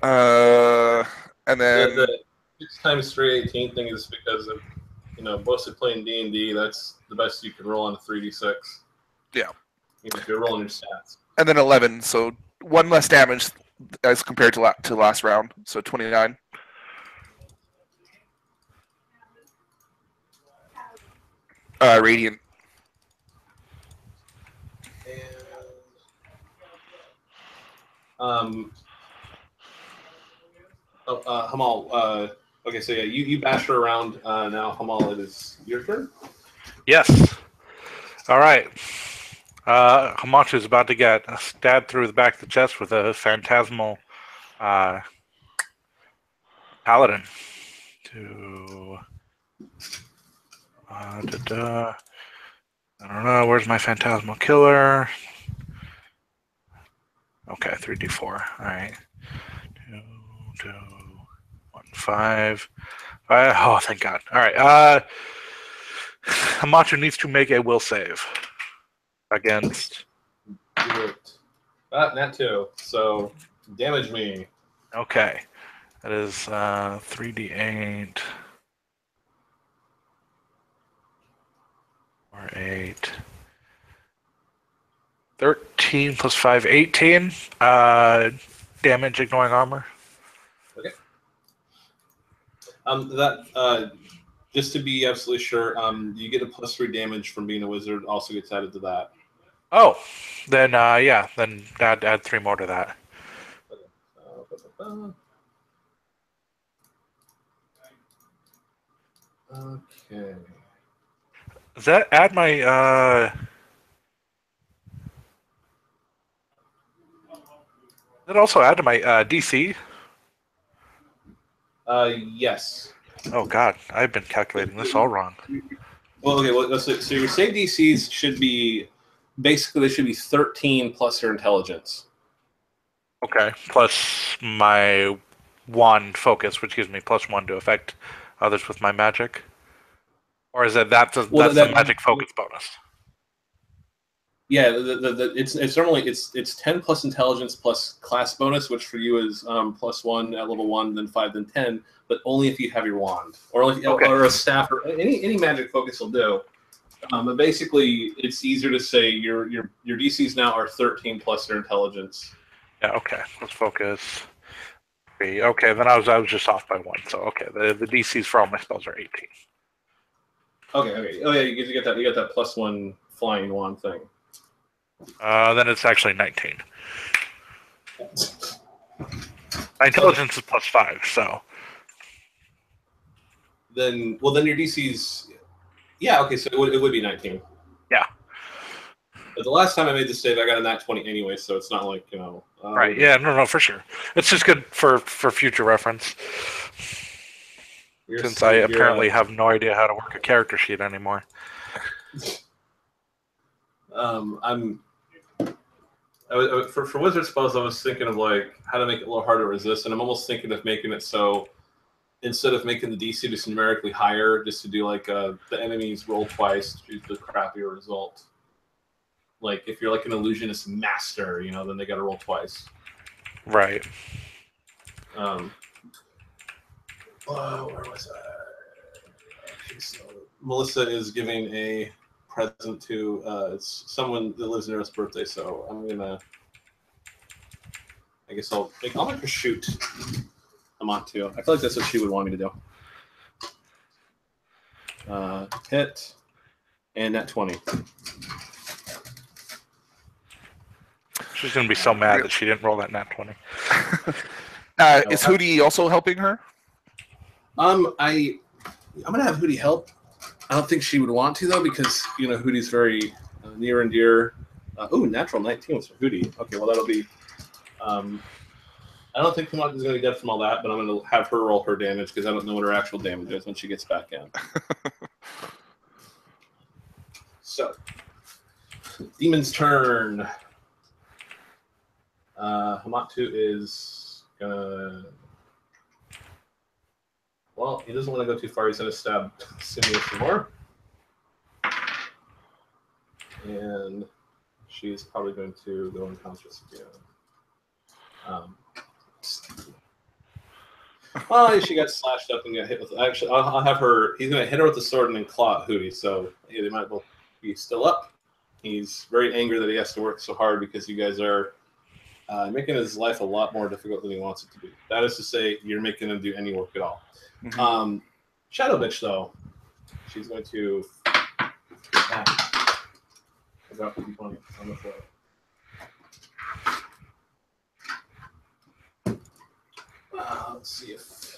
And then The 6 times 318 thing is because of mostly playing D&D. That's the best you can roll on a 3d6. Yeah. If you're rolling your stats. and then 11, so 1 less damage as compared to last round, so 29. Radiant. And Hamal. Okay, so yeah, you bash her around now. Hamal, it is your turn. Yes. All right. Hamachu is about to get stabbed through the back of the chest with a phantasmal paladin. I don't know. Where's my phantasmal killer? Okay, 3d4. All right. 2, 1, 5. Oh, thank God. All right. Hamachu needs to make a will save against. Do it. Nat 2. So damage me. Okay. That is 3d8. Or 8. 13 plus 5, 18. Damage ignoring armor. Okay. That just to be absolutely sure, you get a +3 damage from being a wizard. Also gets added to that. Oh, then yeah, then add 3 more to that. Okay. Does that add my Does that also add to my DC? Yes. Oh God, I've been calculating this all wrong. Well, okay. Well, so your save DCs should be basically they should be 13 plus your intelligence. Okay, plus my wand focus, which gives me +1 to affect others with my magic. Or is that's the magic focus bonus? Yeah, it's normally it's 10 plus intelligence plus class bonus, which for you is +1 at level 1, then 5, then 10, but only if you have your wand or or a staff or any magic focus will do. But basically, it's easier to say your DCs now are 13 plus your intelligence. Yeah. Okay. Let's focus. 3. Okay. Then I was just off by 1. So okay, the DCs for all my spells are 18. Okay. Oh yeah, you get that. You got that +1 flying wand thing. Then it's actually 19. My intelligence is +5, so. Then your DC's. Yeah. Okay. So it would be 19. Yeah. But the last time I made the save, I got a nat 20 anyway, so it's not like Right. Yeah. No. For sure. It's just good for future reference. Since I apparently have no idea how to work a character sheet anymore. For wizard spells, I was thinking of like how to make it a little harder to resist, and I'm almost thinking of making it so instead of making the DC just numerically higher, just to do like the enemies roll twice to choose the crappier result. Like if you're like an illusionist master, then they got to roll twice. Right. Where was I? Okay, so Melissa is giving a present to it's someone that lives near us birthday, so I'm gonna. I guess I'll make her shoot Amatu. I feel like that's what she would want me to do. Hit and that 20. She's gonna be so mad that she didn't roll that nat 20. Is Hootie also helping her? I'm gonna have Hootie help. I don't think she would want to though, because Hootie's very near and dear. Natural 19 was for Hootie. Okay, well that'll be. I don't think Kamaka's going to be dead from all that, but I'm going to have her roll her damage because I don't know what her actual damage is when she gets back in. So, Demon's turn. Hamatu is going to... Well, he doesn't want to go too far. He's going to stab Simia some more. And she's probably going to go unconscious again. Well, she got slashed up and got hit with. Actually, I'll have her. He's going to hit her with the sword and then claw at Hootie. So they might both be still up. He's very angry that he has to work so hard because you guys are making his life a lot more difficult than he wants it to be. That is to say, you're making him do any work at all. Mm-hmm. Shadow Bitch, though, she's going to attack. About 20 on the floor. Let's see if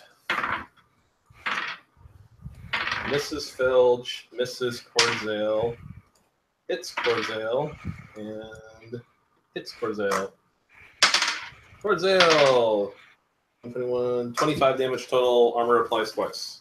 Mrs. Filge, Mrs. Corzale, hits Corzale, and hits Corzale. Corzale! 21, 25 damage total, armor applies twice.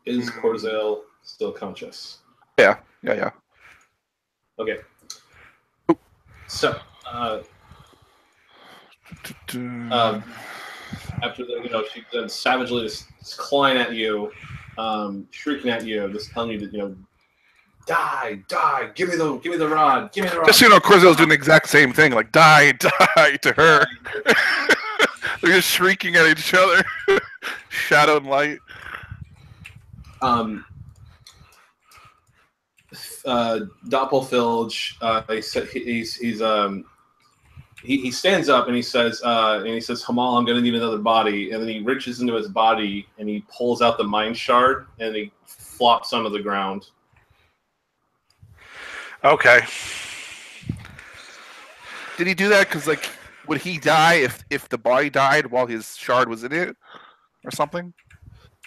Is Corzale still conscious? Yeah. Okay. So, after the, she then savagely is clawing at you, shrieking at you, just telling you to, die, give me the rod, give me the rod. Just Corzale's doing the exact same thing, like die to her. They're just shrieking at each other, shadow and light. Doppelfilge, he stands up and he says, Hamal, I'm gonna need another body, and then he reaches into his body and he pulls out the mind shard and he flops onto the ground. Okay. Did he do that because would he die if the body died while his shard was in it, or something?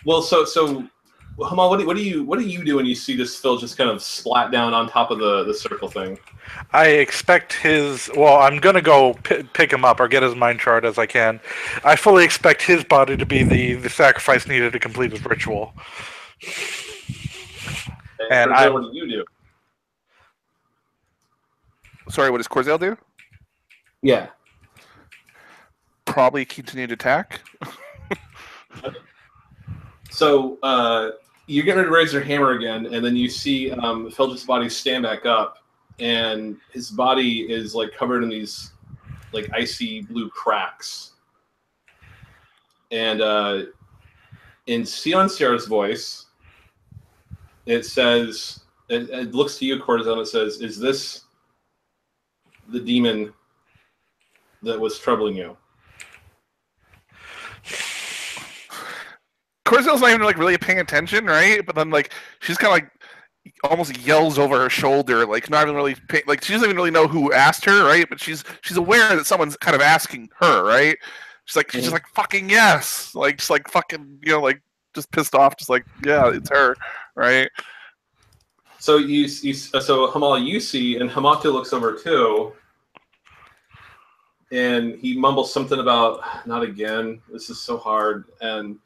Well, so Hamal, what do you do when you see this Phil just kind of splat down on top of the circle thing? I expect I'm going to go pick him up or get his mind shard as I can. I fully expect his body to be the sacrifice needed to complete his ritual. And what do you do? Sorry, what does Corzale do? Yeah. Probably continue to attack. Okay. So you're getting ready to raise your hammer again, and then you see Filge's body stand back up, and his body is covered in these icy blue cracks. And in Sion Sierra's voice, it says, it looks to you, Corzale, and it says, "Is this the demon that was troubling you?" Corzale's not even really paying attention, right? But then she's kind of almost yells over her shoulder, not even really she doesn't even really know who asked her, right? But she's aware that someone's kind of asking her, right? She's just fucking yes, fucking just pissed off, yeah, it's her, right? So so Hamal, you see, and Hamatu looks over too, and he mumbles something about "not again. This is so hard." And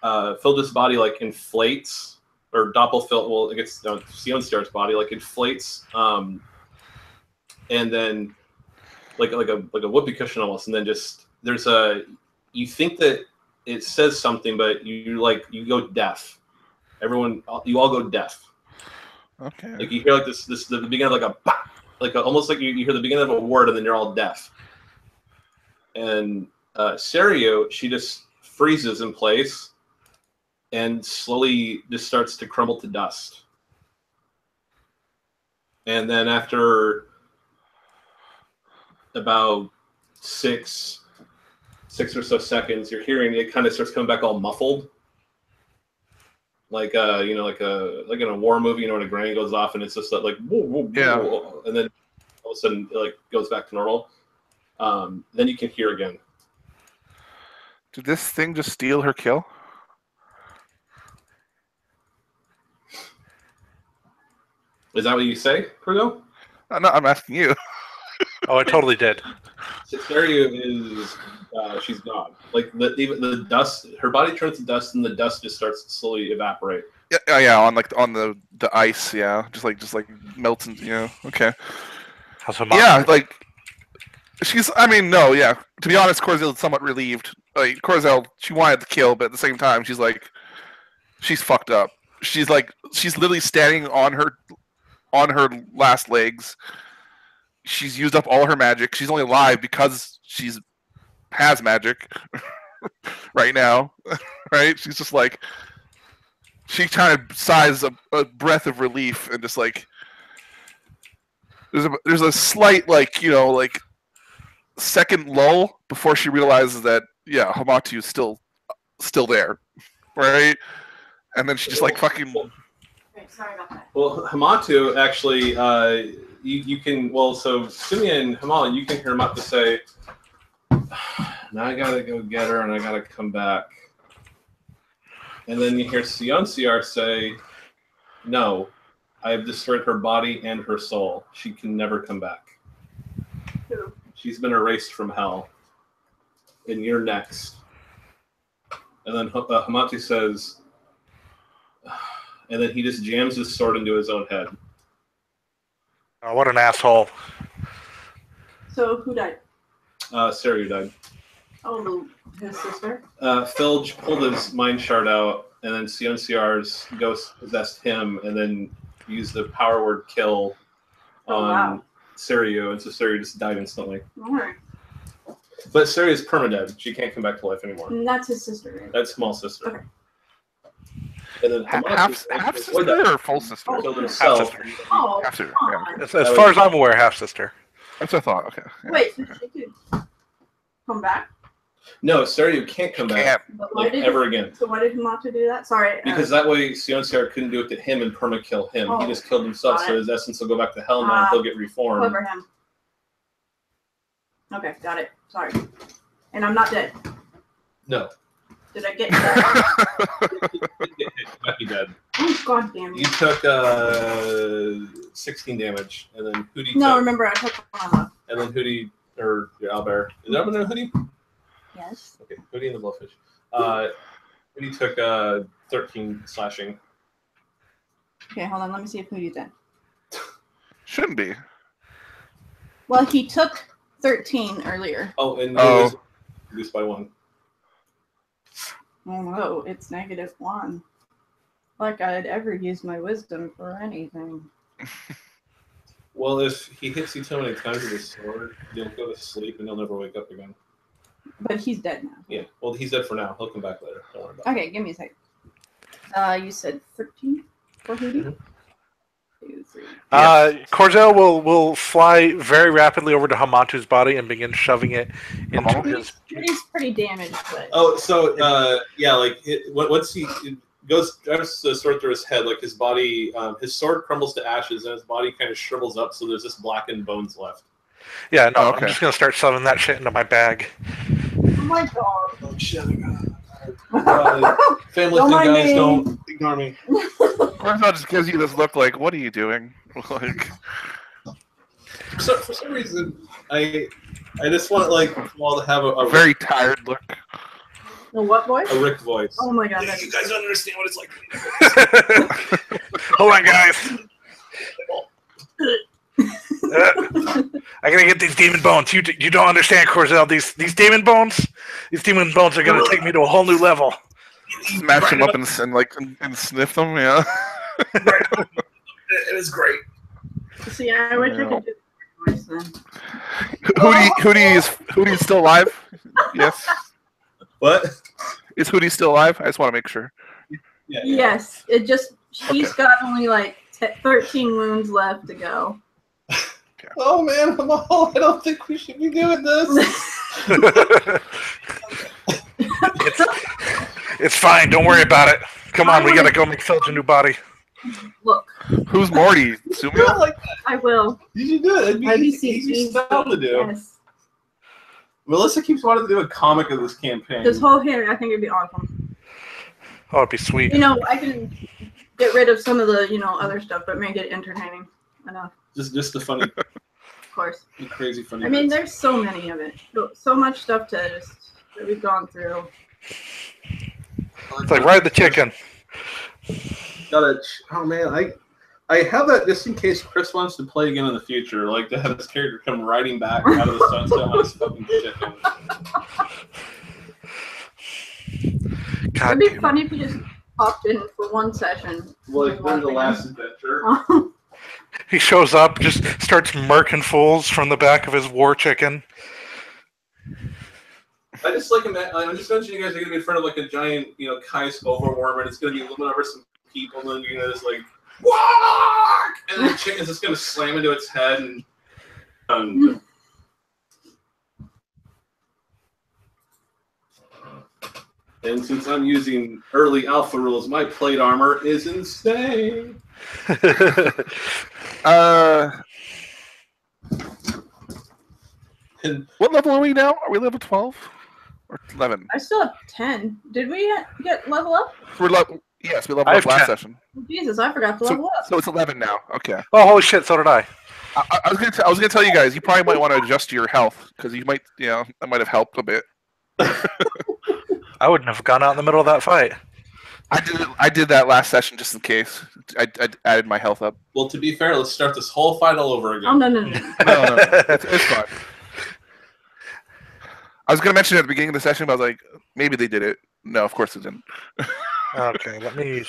Filge's body inflates, or Doppelfilge. Well, I guess Sion Star's body inflates, and then like a whoopee cushion almost, and then just there's you think that it says something, but you go deaf. You all go deaf. Okay. You hear this the beginning of a bah, almost like you hear the beginning of a word and then you're all deaf. And Serio, she just freezes in place and slowly just starts to crumble to dust. And then after about six or so seconds, you're hearing it kind of starts coming back all muffled. Like like in a war movie, when a grenade goes off and it's just like whoa, whoa, whoa, and then all of a sudden it goes back to normal. Then you can hear again. Did this thing just steal her kill? Is that what you say, Krugo? No, I'm asking you. Oh, it totally did. Cesario is she's gone. Like even the dust, her body turns to dust, and the dust just starts to slowly evaporate. Yeah. On the ice, yeah, just like melts, okay. How's her Yeah, like she's. I mean, no, yeah. To be honest, Corzel's somewhat relieved. Like Corzel, she wanted to kill, but at the same time, she's fucked up. She's literally standing on her last legs. She's used up all her magic. She's only alive because has magic right now, right? She's just she kind of sighs a breath of relief and just there's a slight second lull before she realizes that Hamatu is still there, right? And then she just fucking. Sorry about that. Well, Hamatu actually, you can. Well, so Sumi and Hamal, you can hear Hamatu say, "Now I gotta go get her, and I gotta come back." And then you hear Sionciar say, "No, I have destroyed her body and her soul. She can never come back. Who? She's been erased from hell. And you're next." And then Hamatu says, and then he just jams his sword into his own head. Oh, what an asshole. So who died? Serio died. Oh, his sister? Filge pulled his mind shard out, and then Sionciar's ghost possessed him, and then used the power word kill on Serio, and so Serio just died instantly. Alright. But Serio's permadead. She can't come back to life anymore. And that's his sister, right? That's small sister. Okay. And then half sister or full sister? Killed himself. Half-sister. Oh, Half sister. come Yeah. on. As far as I'm aware, half sister. That's what I thought. Okay. Yeah. Wait, so she could come back? No, Serio can't come back But why did ever again. So why did Hamatu do that? Sorry. Because that way Sionciar couldn't do it to him and perma-kill him. Oh, He just killed himself, got so it. his essence will go back to hell now and he'll get reformed. Clever him. Okay, got it. Sorry. And I'm not dead. No. Did I get that? You might be dead. Oh, god damn You it. took 16 damage, and then Hootie No, took, remember, I took one left. and then Hootie, or your owlbear. Is that another Hootie? Yes. Okay, Hootie and the blowfish. Hootie took 13 slashing. Okay, hold on. Let me see if Hootie's dead. Shouldn't be. Well, he took 13 earlier. Oh, and Oh. it was reduced by 1. Oh no, it's -1. Like I'd ever use my wisdom for anything. Well, if he hits you too many times with his sword, you'll go to sleep and you'll never wake up again. But he's dead now. Yeah, well, he's dead for now. He'll come back later. Don't worry about it. Okay, give me a second. You said 13 for Hootie? Mhm. 2, 3. Corzel will fly very rapidly over to Hamatu's body and begin shoving it into his. Hootie's pretty damaged, but Oh, so yeah, once he drives the sword through his head, like his body, his sword crumbles to ashes, and his body kind of shrivels up, so there's just blackened bones left. Yeah, no, Oh, okay. I'm just gonna start shoving that shit into my bag. oh my god. Oh shit! Family Don't thing, mind guys. me. Don't ignore me. Corzel just gives you this look like, what are you doing? For some reason, I just want them all to have A very tired look. The what voice? a Rick voice. Oh my god, You that's guys don't understand what it's like. Hold on, guys. I gotta get these demon bones. You don't understand, Corzel. These demon bones. These demon bones are gonna take me to a whole new level. Smash them up and sniff them. Yeah. It is great. See, I wish I could do voice then. Hootie's still alive? Yes. What? Is Hootie still alive? I just want to make sure. Yeah. Yes, she's got only like 13 wounds left to go. Oh man, I don't think we should be doing this. It's fine. Don't worry about it. Come on, we gotta go make Filge a new body. Look, Who's Morty? Do it Sumio? like that. I will. You should do it. It'd be easy stuff to do. Yes. Melissa keeps wanting to do a comic of this campaign. This whole Henry, I think it'd be awesome. Oh, it'd be sweet. I can get rid of some of the, other stuff, but make it entertaining enough. Just the funny, Of course. the crazy funny. I mean, bits. there's so many of it. So much stuff that we've gone through. It's like ride the chicken. Oh man, I have that just in case Chris wants to play again in the future, like to have his character come riding back out of the sunset on his fucking chicken. God It'd be damn funny if you just popped in for one session. Like when the last adventure. He shows up, just starts murking fools from the back of his war chicken. I just like I'm just mentioning you guys are gonna be in front of like a giant, Kais overworm, and it's gonna be looming over some people, and then you're gonna just like, walk, and the chicken's just gonna slam into its head, and and since I'm using early alpha rules, my plate armor is insane. And What level are we now? Are we level 12 or 11? I still have 10. Did we get level up? Yes, we leveled I up have last 10. session. Jesus, I forgot to level up. So it's 11 now. Okay. Oh, holy shit, so did I. I was gonna tell you guys. You probably might want to adjust your health because you might, that might have helped a bit. I wouldn't have gone out in the middle of that fight. I did that last session just in case. I added my health up. well, to be fair, let's start this whole fight all over again. Oh, no. No, it's fine. I was gonna mention it at the beginning of the session, but I was like, maybe they did it. No, of course they didn't. Okay, let me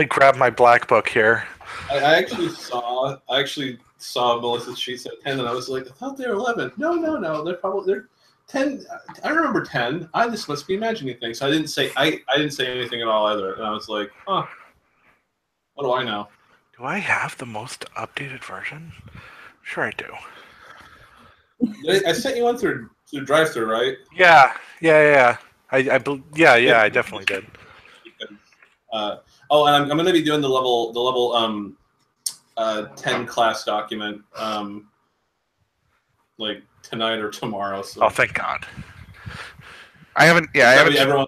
grab my black book here. I actually saw Melissa's sheet said 10, and I was like, I thought they were 11. No, they're 10. I remember 10. I just must be imagining things. So I didn't say anything at all either, and I was like, huh, what do I know? Do I have the most updated version? Sure I do. I sent you one through drive-through, right? Yeah. I definitely did. And I'm going to be doing the level 10 class document like tonight or tomorrow. So Oh, thank God. I haven't everyone.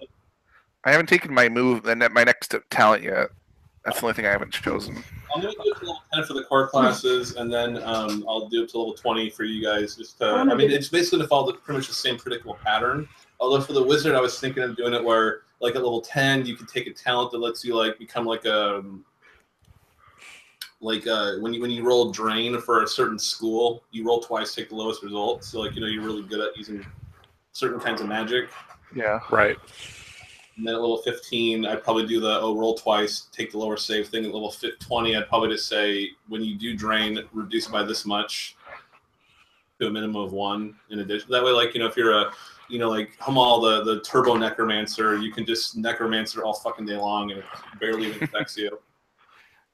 taken my move and my next talent yet. That's the only thing I haven't chosen. I'm going to do it to level 10 for the core classes, and then I'll do it to level 20 for you guys. It's basically to follow pretty much the same predictable pattern. Although for the wizard, I was thinking of doing it where, like at level 10, you can take a talent that lets you like become like a when you roll drain for a certain school, you roll twice, take the lowest result. So like you're really good at using certain kinds of magic. Yeah. Right. And then at level 15, I'd probably do the roll twice, take the lower save thing. At level 20, I'd probably just say when you do drain, reduce by this much to a minimum of 1 in addition. That way, like if you're a like Hamal, the turbo necromancer, you can just necromancer all fucking day long and it barely even affects you.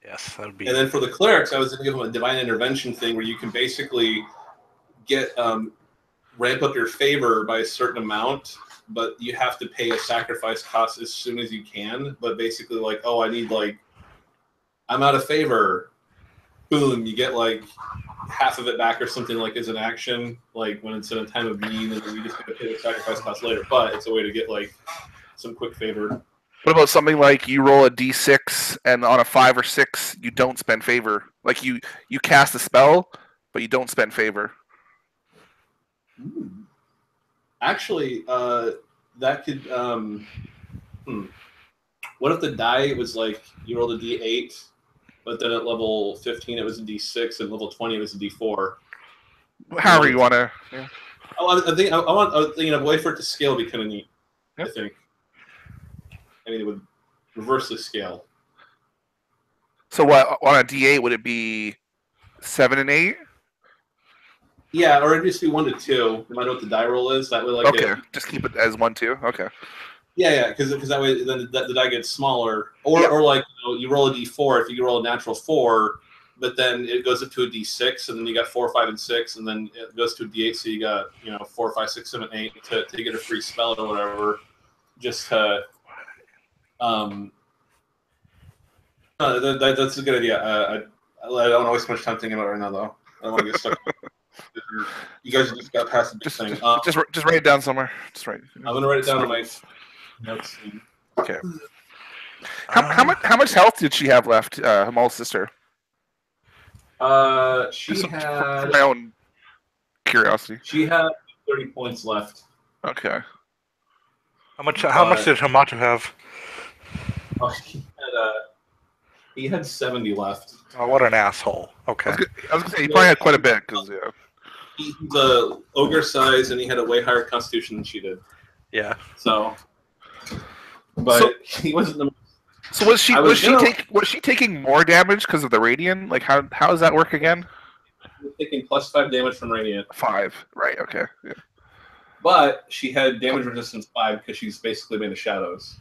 Yes, that would be. And then for the clerics, I was going to give them a divine intervention thing where you can basically get ramp up your favor by a certain amount, but you have to pay a sacrifice cost as soon as you can. But basically, like, oh, I'm out of favor. Boom, you get like half of it back or something like as an action, like when it's in a time of need, and then you just got to pay the sacrifice cost later. But it's a way to get like some quick favor. What about something like you roll a d6 and on a 5 or 6 you don't spend favor? Like you cast a spell, but you don't spend favor. Actually, that could. What if the die was like you rolled a d8, but then at level 15 it was a d6, and level 20 it was a d4. However you want to. Yeah. I think I want a way for it to scale would be kind of neat. Yep. I think. I mean, it would reversely scale. So what on a d8 would it be 7 and 8? Yeah, or it used to be 1 to 2. No matter what the die roll is, that way like Okay, just keep it as 1, 2. Okay. Yeah, because that way then the die gets smaller. Or Yeah. or like you roll a d4 if you roll a natural 4, but then it goes up to a d6, and then you got 4, 5, and 6, and then it goes to a d8, so you got 4, 5, 6, 7, 8 to get a free spell or whatever. Just to that's a good idea. I don't want to waste much time thinking about it right now, though. I don't want to get stuck. You guys just got past the big thing. Just write it down somewhere. Just write. I'm gonna write it down on my notes. Okay. How much health did she have left? Hamal's sister. She For had my own curiosity. 30 points left. Okay. How much did Hamato have? Oh, he had 70 left. Oh, what an asshole. Okay. I was gonna say he probably had quite a bit because He's a ogre size, and he had a way higher constitution than she did. Yeah. So, but he wasn't the. So was she taking more damage because of the radiant? Like how does that work again? Taking +5 damage from radiant. 5, right? Okay. Yeah. But she had damage resistance 5 because she's basically made of shadows.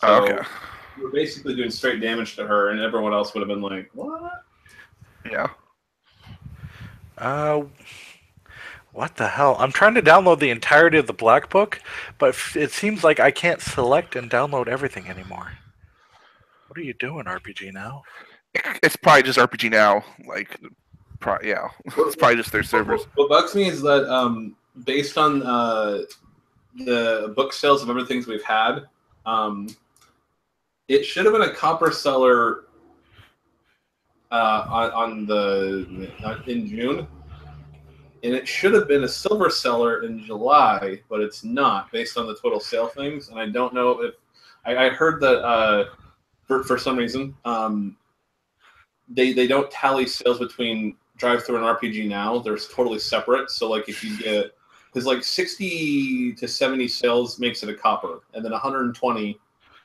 So Okay. you were basically doing straight damage to her, and everyone else would have been like, "What?" Yeah. What the hell? I'm trying to download the entirety of the Black Book, but it seems like I can't select and download everything anymore. What are you doing, RPG Now? It's probably just RPG Now. Like, yeah. It's probably just their servers. What bugs me is that based on the book sales of everything we've had, it should have been a copper seller in June, and it should have been a silver seller in July, but it's not based on the total sale things. And I don't know if I heard that for some reason they don't tally sales between drive-thru and RPG Now. They're totally separate. So like if you get because like 60 to 70 sales makes it a copper, and then 120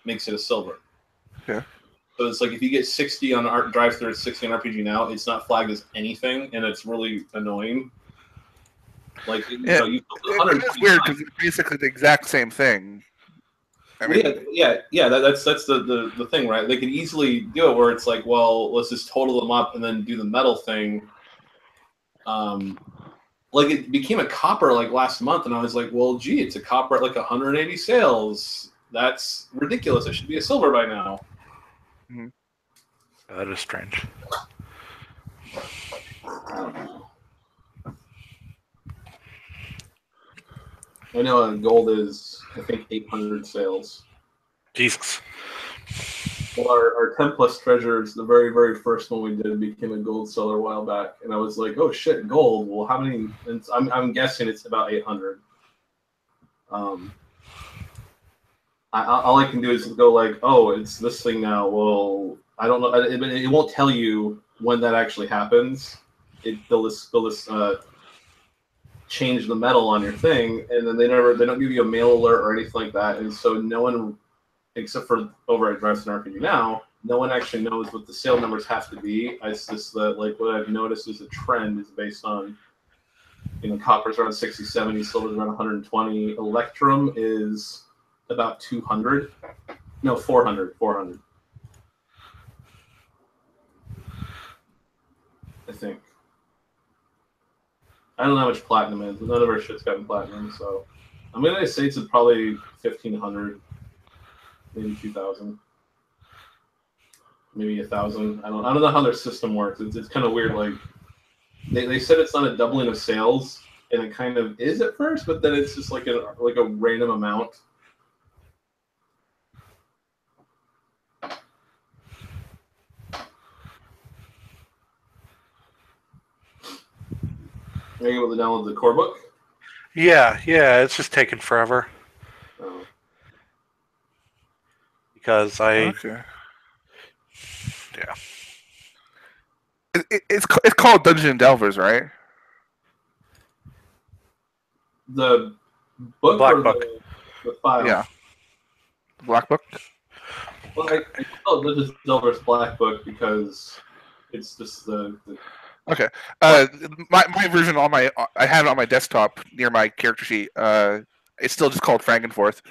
makes it a silver. Okay. So it's like if you get 60 on drive-thru and 60 on RPG Now, it's not flagged as anything, and it's really annoying. Like it's weird because it's basically the exact same thing. I mean, that's the thing, right? They could easily do it where it's like, well, let's just total them up and then do the metal thing. Like it became a copper like last month, and I was like, well, gee, it's a copper at like 180 sales. That's ridiculous. It should be a silver by now. Mm-hmm. That is strange. I don't know. I know gold is, I think, 800 sales. Jesus. Well, our 10 plus treasures, the very, very first one we did, became a gold seller a while back, and I was like, "Oh shit, gold! Well, how many?" I'm guessing it's about 800. All I can do is go like, "Oh, it's this thing now." Well, I don't know. It won't tell you when that actually happens. They'll just change the metal on your thing, and then they don't give you a mail alert or anything like that, and so no one, except for over at Drive and RPG Now, no one actually knows what the sale numbers have to be. It's just that like what I've noticed is a trend is based on copper's around 60, 70, silver's around 120, electrum is about 200, no 400. I think. I don't know how much platinum is. None of our shit's gotten platinum, so I'm gonna say it's probably 1,500, maybe 2,000, maybe 1,000. I don't know how their system works. It's kind of weird. Like they said it's not a doubling of sales, and it kind of is at first, but then it's just like a random amount. Are you able to download the core book? Yeah, it's just taking forever. Oh. Because okay. Yeah. It's called Dungeon and Delvers, right? The book Black or Book. The file? Yeah. The Black Book? Well, I call it Dungeon and Delvers Black Book because it's just the Okay. My version on my I have it on my desktop near my character sheet. It's still just called Frankenfourth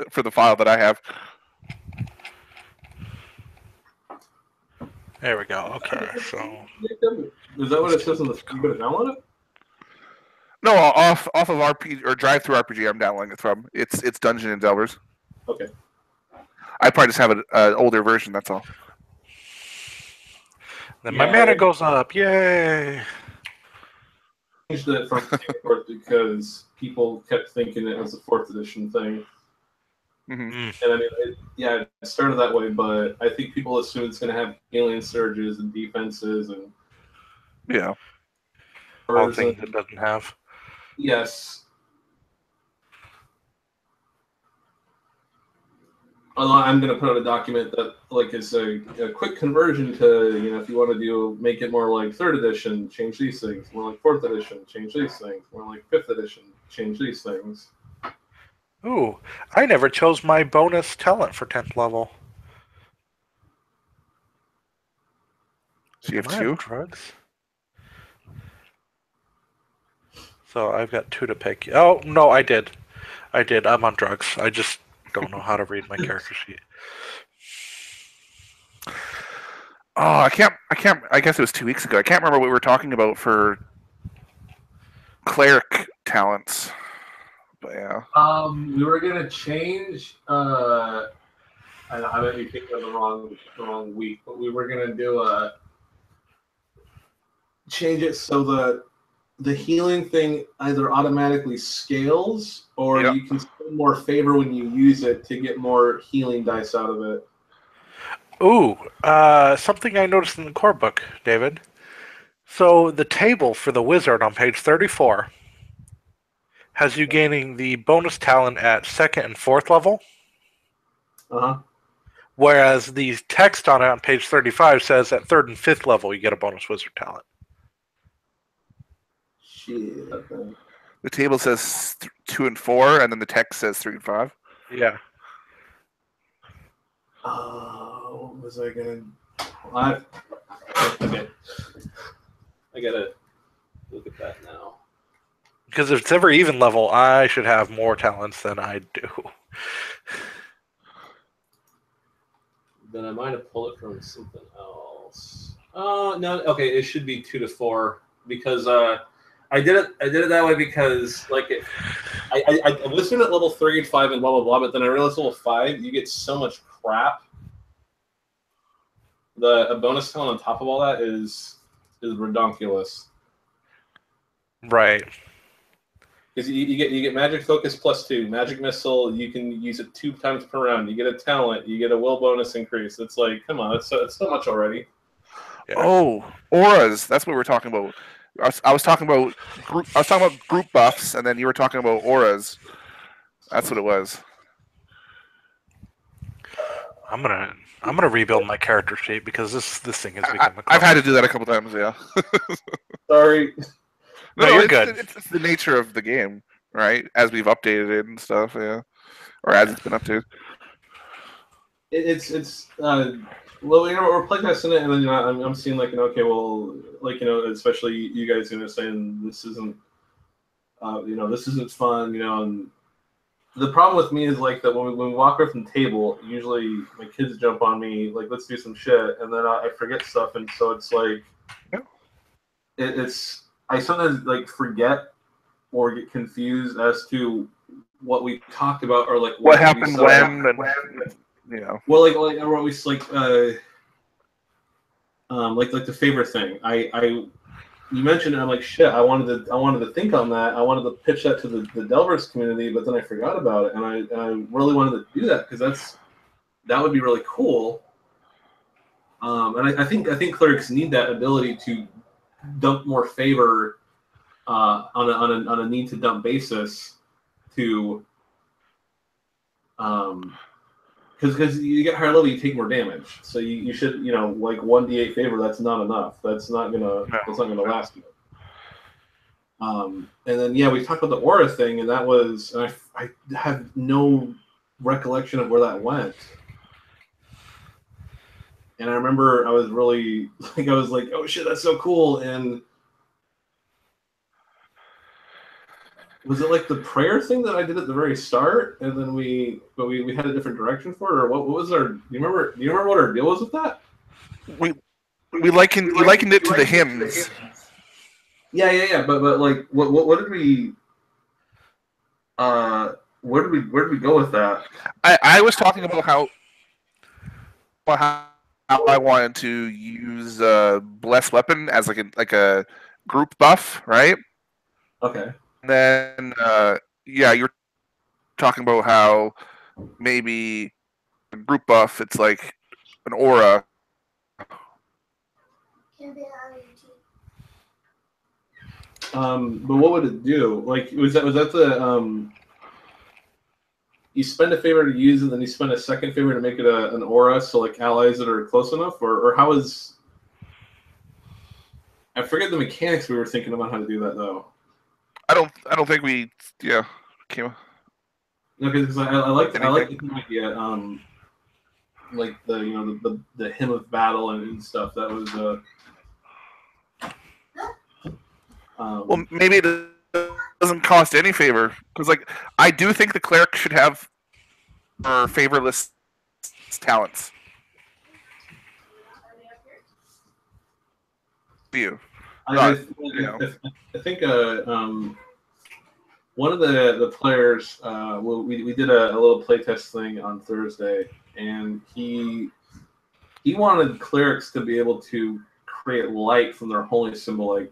for the file that I have. There we go. Okay, so Is that what it says on the screen? You better download it? No, off of RPG or Drive Through RPG. I'm downloading it from. It's Dungeons and Delvers. Okay. I probably just have an older version. That's all. then my mana goes up. Yay! Changed it from Frankenfourth because people kept thinking it was a 4th edition thing. Mm-hmm. And I mean, it started that way, but I think people assume it's going to have alien surges and defenses and Yeah. All things it doesn't have. Yes. Although I'm going to put out a document that like is a quick conversion to, if you want to make it more like 3rd edition, change these things. More like 4th edition, change these things. More like 5th edition, change these things. Ooh, I never chose my bonus talent for 10th level. So you have Am I 2? on drugs? So I've got 2 to pick. Oh, no, I did. I'm on drugs. I just don't know how to read my character sheet. Oh, I can't. I guess it was 2 weeks ago. I can't remember what we were talking about for cleric talents. But yeah. We were gonna change. I might be thinking of the wrong week, but we were gonna do change it so that the healing thing either automatically scales or you can spend more favor when you use it to get more healing dice out of it. Ooh, something I noticed in the core book, David. So the table for the wizard on page 34 has you gaining the bonus talent at 2nd and 4th level. Uh-huh. Whereas the text on it on page 35 says at 3rd and 5th level you get a bonus wizard talent. Shit. Okay. The table says 2 and 4, and then the text says 3 and 5. Yeah. What was I gonna? Okay. I gotta look at that now. Because if it's ever even level, I should have more talents than I do. Then I might have pulled it from something else. No. Okay, it should be 2 to 4 because I did it that way because I was doing it level 3 and 5 and blah blah blah, but then I realized level 5 you get so much crap. A bonus talent on top of all that is redonkulous. Right. Because you get magic focus +2, magic missile. You can use it 2 times per round. You get a talent. You get a will bonus increase. It's like, come on, it's so much already. Yeah. Oh, auras. That's what we're talking about. I was talking about group buffs, and then you were talking about auras. That's what it was. I'm gonna rebuild my character sheet because this thing has become a. I've had to do that a couple times. Yeah. Sorry. No, you're good. It's the nature of the game, right? As we've updated it and stuff, yeah, or as it's been updated. It's well, we're playtesting it, and then I'm seeing okay, well, especially you guys saying this isn't, this isn't fun, and the problem with me is that when we walk away from the table, usually my kids jump on me let's do some shit, and then I forget stuff, and so it's it's I sometimes forget or get confused as to what we talked about or what happened when. Yeah. Well, what we the favorite thing. You mentioned it. I'm like, shit. I wanted to think on that. I wanted to pitch that to the Delvers community, but then I forgot about it, and I really wanted to do that because that would be really cool. And I think clerics need that ability to dump more favor on a need to dump basis to because you get higher level, you take more damage. So you should 1d8 favor. That's not enough. That's not gonna last you. And then we talked about the aura thing, and that was I have no recollection of where that went. And I remember I was really like, oh shit, that's so cool. And was it like the prayer thing that I did at the very start, and then we had a different direction for it, or what was our? Do you remember what our deal was with that? You likened it to the hymns. Yeah. But like, what did we? Where did we go with that? I was talking about how I wanted to use blessed weapon as like a group buff, right? Okay. And then you're talking about how maybe a group buff, it's like an aura. But what would it do? Like, was that the you spend a favor to use it, then you spend a second favor to make it an aura, so like allies that are close enough, or how is? I forget the mechanics we were thinking about how to do that though. I don't think we came. No, because I like the idea, like the hymn of battle and stuff. That was Well, maybe it doesn't cost any favor because, like, I do think the cleric should have favorless talents. You. I think one of the players, we did a little playtest thing on Thursday, and he wanted clerics to be able to create light from their holy symbol, like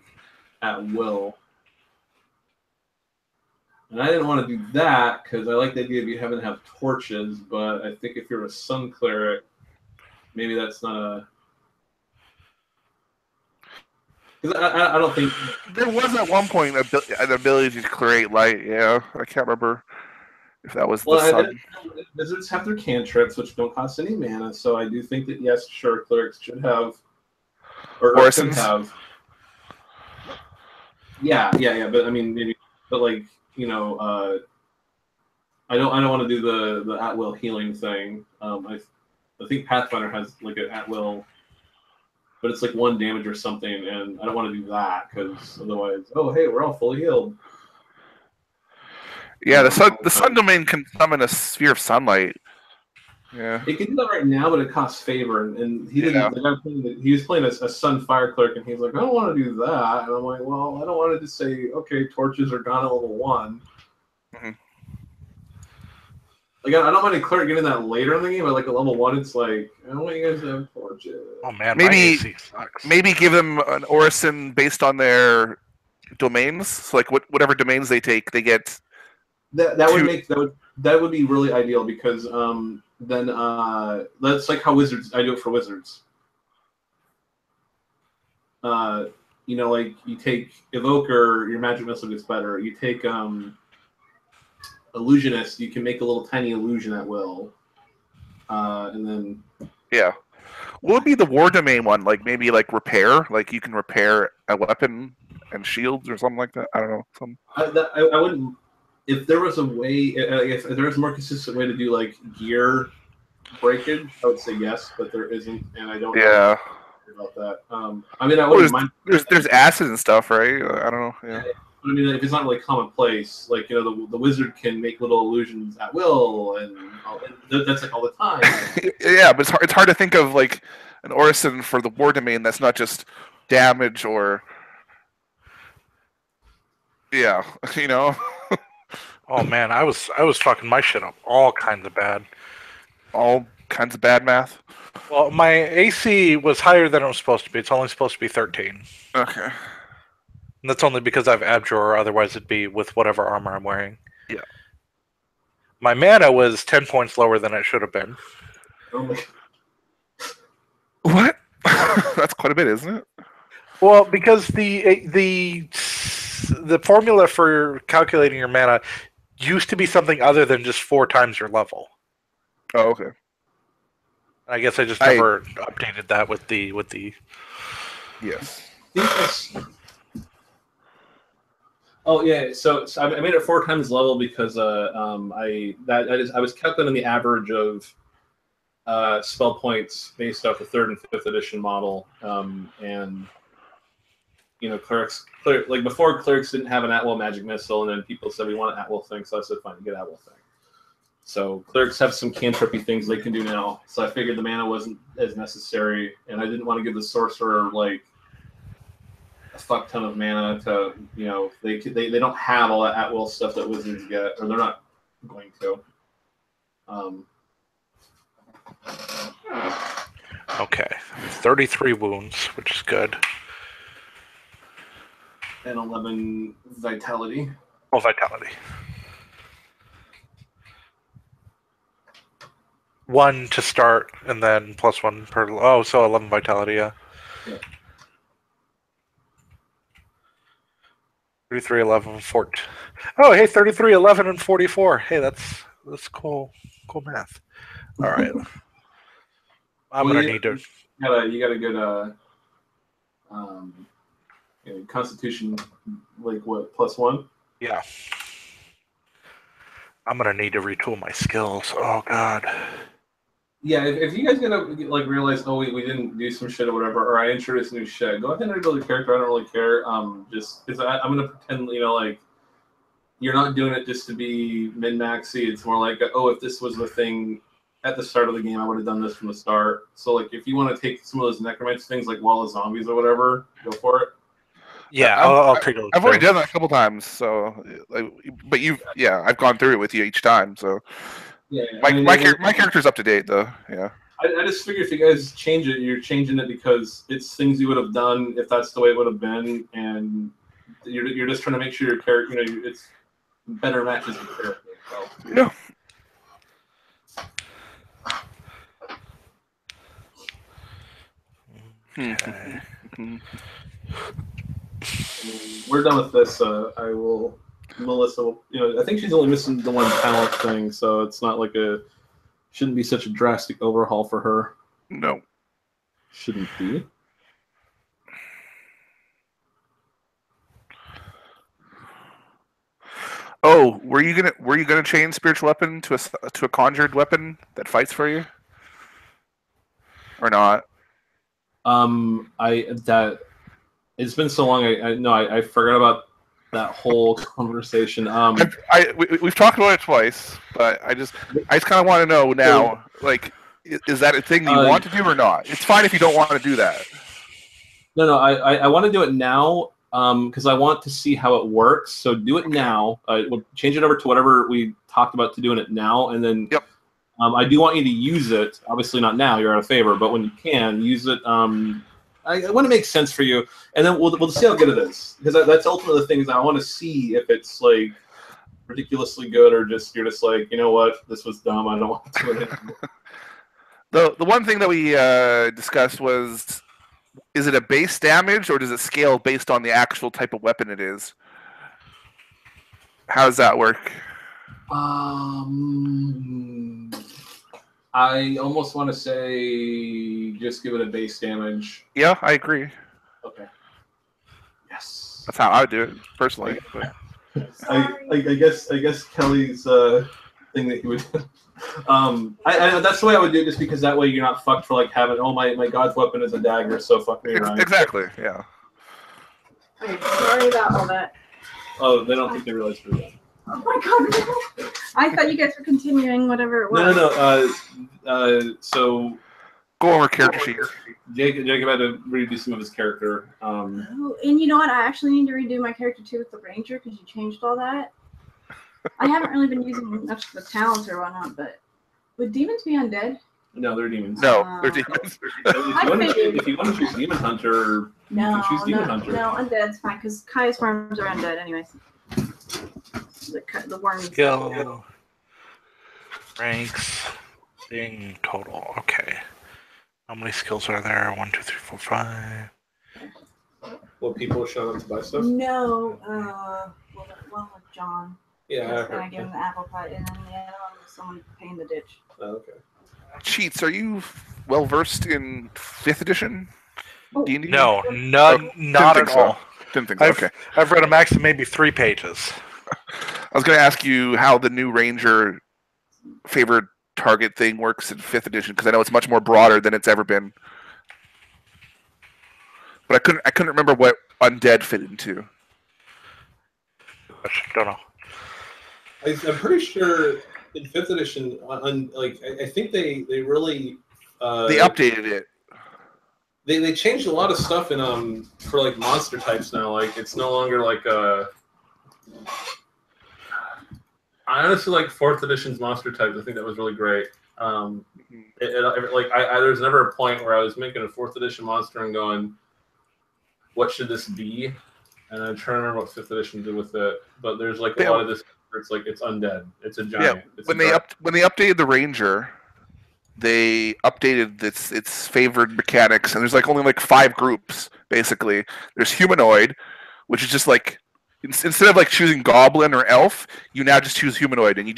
at will. And I didn't want to do that because I like the idea of you having to have torches, but I think if you're a sun cleric, maybe that's not a. Because I don't think there was at one point an ability to create light. Yeah, I can't remember if that was the sun. Wizards have their cantrips, which don't cost any mana, so I do think that yes, sure, clerics should have or should have. Yeah, but I mean, maybe, but like I don't want to do the at will healing thing. I think Pathfinder has like an at will. But it's like 1 damage or something, and I don't want to do that because otherwise, oh hey, we're all fully healed. Yeah, the sun domain can summon a sphere of sunlight. Yeah, it can do that right now, but it costs favor, and he didn't. Yeah. The guy he was playing a sun fire cleric, and he's like, I don't want to do that, and I'm like, well, I don't want to just say, okay, torches are gone at level 1. Mm-hmm. Like, I don't mind a cleric getting that later in the game, but like at level 1, it's like, I don't want you guys to have torches. Oh man, maybe give them an orison based on their domains. So like whatever domains they take, they get. That would be really ideal because then that's like how wizards. I do it for wizards. Like you take evoker, your magic missile gets better. You take illusionist, you can make a little tiny illusion at will, and then what would be the war domain one? Like maybe like repair, like you can repair a weapon and shields or something like that. I don't know. I wouldn't. If there was a way, if there was a more consistent way to do like gear breakage, I would say yes, but there isn't, and I don't know about that. I mean, I wouldn't mind. There's acid and stuff, right? I don't know. Yeah. I mean, if it's not really commonplace, like the wizard can make little illusions at will, and that's like all the time. Yeah, but it's hard to think of like an orison for the war domain that's not just damage or Oh man, I was fucking my shit up all kinds of bad. All kinds of bad math. Well, my AC was higher than it was supposed to be. It's only supposed to be 13. Okay. And that's only because I have Abjure, otherwise it'd be with whatever armor I'm wearing. Yeah. My mana was 10 points lower than it should have been. What? That's quite a bit, isn't it? Well, because the formula for calculating your mana used to be something other than just 4 times your level. Oh, okay. I guess I just never updated that with the. Yes. Oh yeah, so I made it 4 times level because I was calculating the average of spell points based off the 3rd and 5th edition model, and like before, clerics didn't have an at-will magic missile, and then people said we want an at-will thing, so I said fine, get at-will thing. So clerics have some cantrippy things they can do now. So I figured the mana wasn't as necessary, and I didn't want to give the sorcerer like a fuck ton of mana to they don't have all that at-will stuff that wizards get, or they're not going to. Okay, 33 wounds, which is good. And 11 vitality. Oh, vitality. 1 to start, and then +1 per. Oh, so 11 vitality, yeah. 33, 11, 14. Oh, hey, 33, 11, and 44. Hey, that's cool. Cool math. All right. I'm gonna need to. You got a good Constitution, like what, +1? Yeah. I'm gonna need to retool my skills. Oh God. Yeah, if you guys gonna like realize, oh we didn't do some shit or whatever, or I introduced new shit, go ahead and rebuild the character. I don't really care. Just because I'm gonna pretend, like you're not doing it just to be min-maxy. It's more like, oh, if this was the thing at the start of the game, I would have done this from the start. So like, if you want to take some of those necromancy things, like Wall of Zombies or whatever, go for it. Yeah, I'll take a look. I've already done that a couple times, so but I've gone through it with you each time, so. Yeah, my character's up to date though. Yeah. I just figure if you guys change it, you're changing it because it's things you would have done if that's the way it would have been, and you're just trying to make sure your character, it's better matches your character. So. Yeah. Okay. We're done with this. Melissa will, I think she's only missing the one talent thing, so it's not like shouldn't be such a drastic overhaul for her. No. Shouldn't be. Oh, were you gonna change spiritual weapon to a conjured weapon that fights for you, or not? It's been so long. I forgot about that whole conversation. We've talked about it twice, but I just kind of want to know now. Like, is that a thing you want to do or not? It's fine if you don't want to do that. No. I want to do it now because I want to see how it works. So do it now. We'll change it over to whatever we talked about to doing it now, and then. Yep. I do want you to use it. Obviously not now. You're out of favor, but when you can use it. I want to make sense for you, and then we'll see how good it is, because that's ultimately the thing is I want to see if it's like ridiculously good or just you're just like, you know what, this was dumb. I don't want to do it anymore. The one thing that we discussed was, is it a base damage or does it scale based on the actual type of weapon it is? How does that work? I almost want to say just give it a base damage. Yeah, I agree. Okay. Yes. That's how I would do it personally. But. I guess Kelly's thing that he would. That's the way I would do it, just because that way you're not fucked for like having my god's weapon is a dagger, so fuck me. Right? Exactly. Yeah. Okay, sorry about all that. Oh, they don't think they realize we're done. Oh my god! I thought you guys were continuing whatever it was. No. So go over character sheet. Jacob had to redo some of his character. Oh, and you know what? I actually need to redo my character too with the ranger because you changed all that. I haven't really been using much of the talents or whatnot, but would demons be undead? No, they're demons. No, they're demons. If you want to choose demon hunter, you can choose demon hunter. No, undead's fine because Kai's worms are undead anyways. The worms. Skill ranks thing total. Okay. How many skills are there? 1, 2, 3, 4, 5. What, people showing up to buy stuff? No. One with John. Yeah. And I give him the apple pie, and then the other one was someone paying the ditch. Oh, okay. Cheats. Are you well versed in 5th edition? D&D? No, not at all. Didn't think so. Okay. I've read a max of maybe 3 pages. I was going to ask you how the new ranger favored target thing works in 5th edition because I know it's much more broader than it's ever been. But I couldn't remember what undead fit into. I don't know. I'm pretty sure in 5th edition, I think they really They updated it. They changed a lot of stuff in for like monster types now. Like it's no longer like I honestly like 4th edition's monster types. I think that was really great. There's never a point where I was making a 4th edition monster and going, what should this be? And I'm trying to remember what 5th edition did with it. But there's like a lot of this where it's like it's undead. It's a giant. Yeah, when they updated the Ranger, they updated its favored mechanics, and there's like only like 5 groups basically. There's humanoid, which is just like instead of like choosing goblin or elf, you now just choose humanoid, and you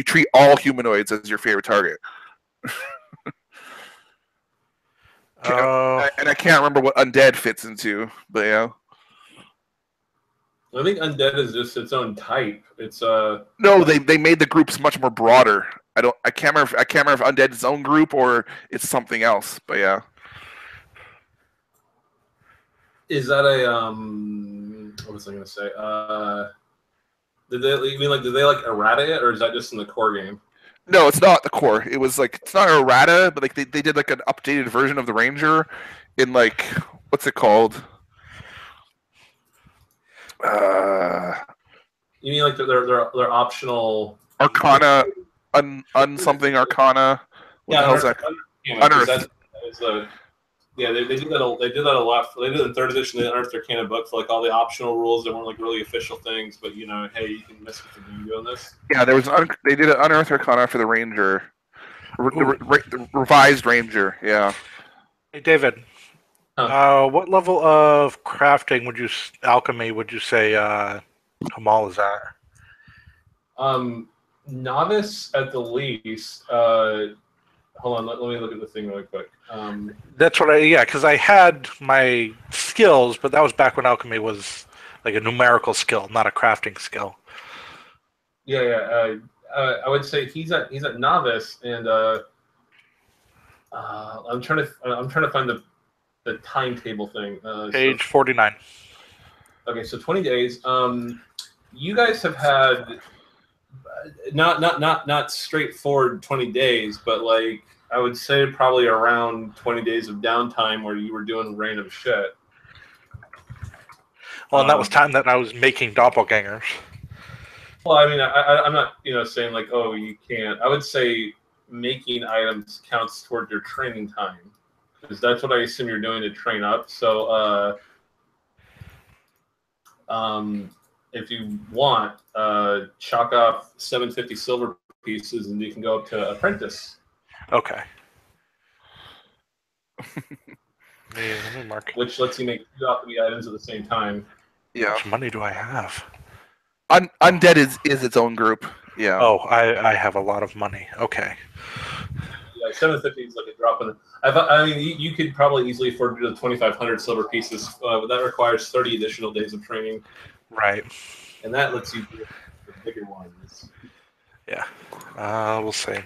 treat all humanoids as your favorite target. And I can't remember what undead fits into, but yeah. I think undead is just its own type. It's No, they made the groups much more broader. I can't remember if undead is its own group or it's something else, but yeah. Is that a what was I gonna say? Did they like errata it, or is that just in the core game? No, it's not the core. It was like it's not errata, but like they did like an updated version of the Ranger in like what's it called? You mean like their optional Arcana, something Arcana. What the hell's that? Unearthed. They did that. They did that a lot. They did it in 3rd edition. They unearthed Arcana books, like all the optional rules that weren't like really official things, but hey, you can mess with the game doing this. Yeah, they did an Unearthed Arcana for the Ranger, the revised Ranger. Yeah. Hey, David. What level of crafting alchemy would you say Hamal is at? Novice at the least. Hold on, let me look at the thing really quick. That's what because I had my skills, but that was back when alchemy was like a numerical skill, not a crafting skill. I would say he's at novice, and I'm trying to find the timetable thing. Page 49. Okay, so 20 days. You guys have had not straightforward 20 days, but like I would say probably around 20 days of downtime where you were doing random shit. Well, and that was time that I was making doppelgangers. Well, I mean, I'm not saying like, oh, you can't. I would say making items counts toward your training time, because that's what I assume you're doing to train up. So if you want, chalk off 750 silver pieces, and you can go up to apprentice. Okay. Let me mark. Which lets you make 2 alchemy items at the same time. Yeah. How much money do I have? Undead is its own group. Yeah. Oh, I have a lot of money. Okay. Yeah, 750 is like a drop in the. I mean, you could probably easily afford to do 2,500 silver pieces, but that requires 30 additional days of training. Right. And that lets you do the bigger ones. Yeah. We'll see.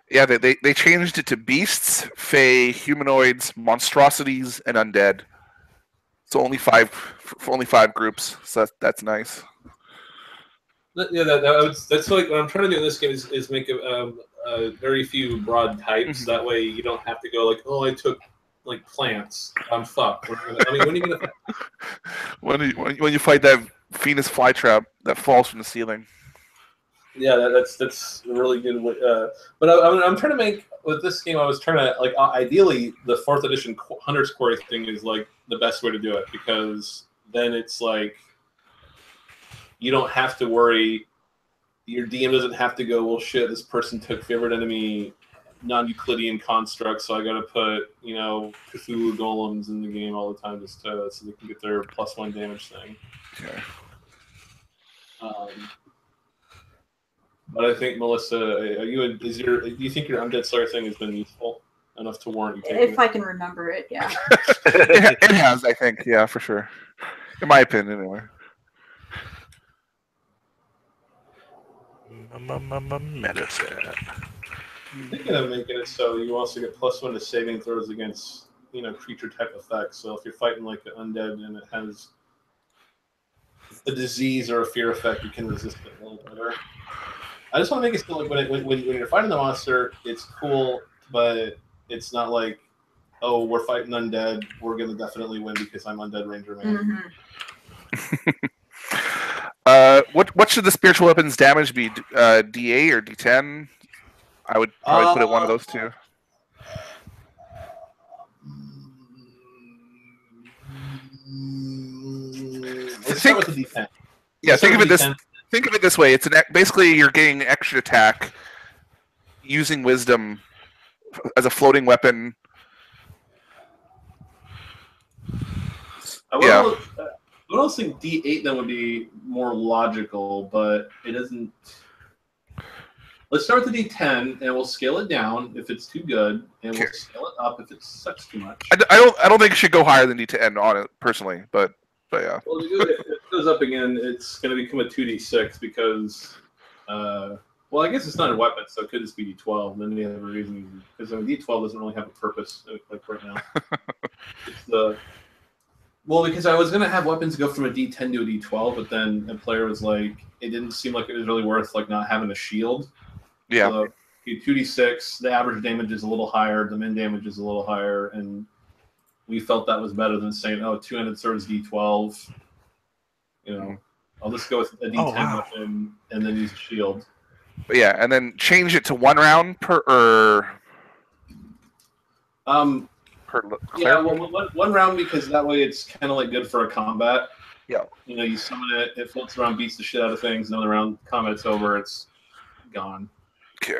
Yeah, they changed it to beasts, fae, humanoids, monstrosities, and undead. So only 5 groups. So that's nice. Yeah, that's like what I'm trying to do in this game is make a very few broad types. That way you don't have to go like, oh, I took like plants. I'm fucked. I mean, when are you gonna? when you fight that Venus flytrap that falls from the ceiling. Yeah, that's a really good way. But I'm trying to make with this game. I was trying to like ideally the 4th edition Hunter's Quarry thing is like the best way to do it, because then it's like you don't have to worry. Your DM doesn't have to go, well, shit, this person took favorite enemy non-Euclidean constructs, so I got to put Cthulhu golems in the game all the time just so they can get their +1 damage thing. Okay. But I think Melissa, do you think your Undead Slayer thing has been useful enough to warrant you taking it? If I can remember it, yeah. It has, I think, yeah, for sure. In my opinion, anyway. Medicine. Thinking of making it so you also get +1 to saving throws against creature type effects. So if you're fighting like an undead and it has a disease or a fear effect, you can resist it a little better. I just want to make it so like when you're fighting the monster, it's cool, but it's not like, oh, we're fighting undead, we're gonna definitely win because I'm undead ranger man. What should the spiritual weapons damage be? D8 or D10? I would probably put it one of those two. Let's start with the D10. Yeah, think of it this way. It's basically you're getting extra attack using wisdom as a floating weapon. I would also think D8 then would be more logical, but it doesn't. Let's start with the D10, and we'll scale it down if it's too good, and we'll scale it up if it sucks too much. I don't think it should go higher than D10 on it personally, but yeah. Well, if it goes up again, it's going to become a 2d6 because, well, I guess it's not a weapon, so it could just be D12. And then the other reason, because D12 doesn't really have a purpose like right now. Well, because I was going to have weapons go from a D10 to a D12, but then a player was like, it didn't seem like it was really worth like not having a shield. Yeah. So 2d6, the average damage is a little higher, the min damage is a little higher, and we felt that was better than saying, oh, two-handed sword is D12. I'll just go with a D10 weapon and then use a shield. But yeah, and then change it to 1 round per. Yeah, well, one round because that way it's kind of like good for a combat. Yeah. You summon it, it floats around, beats the shit out of things. Another round, combat's over, it's gone. Okay.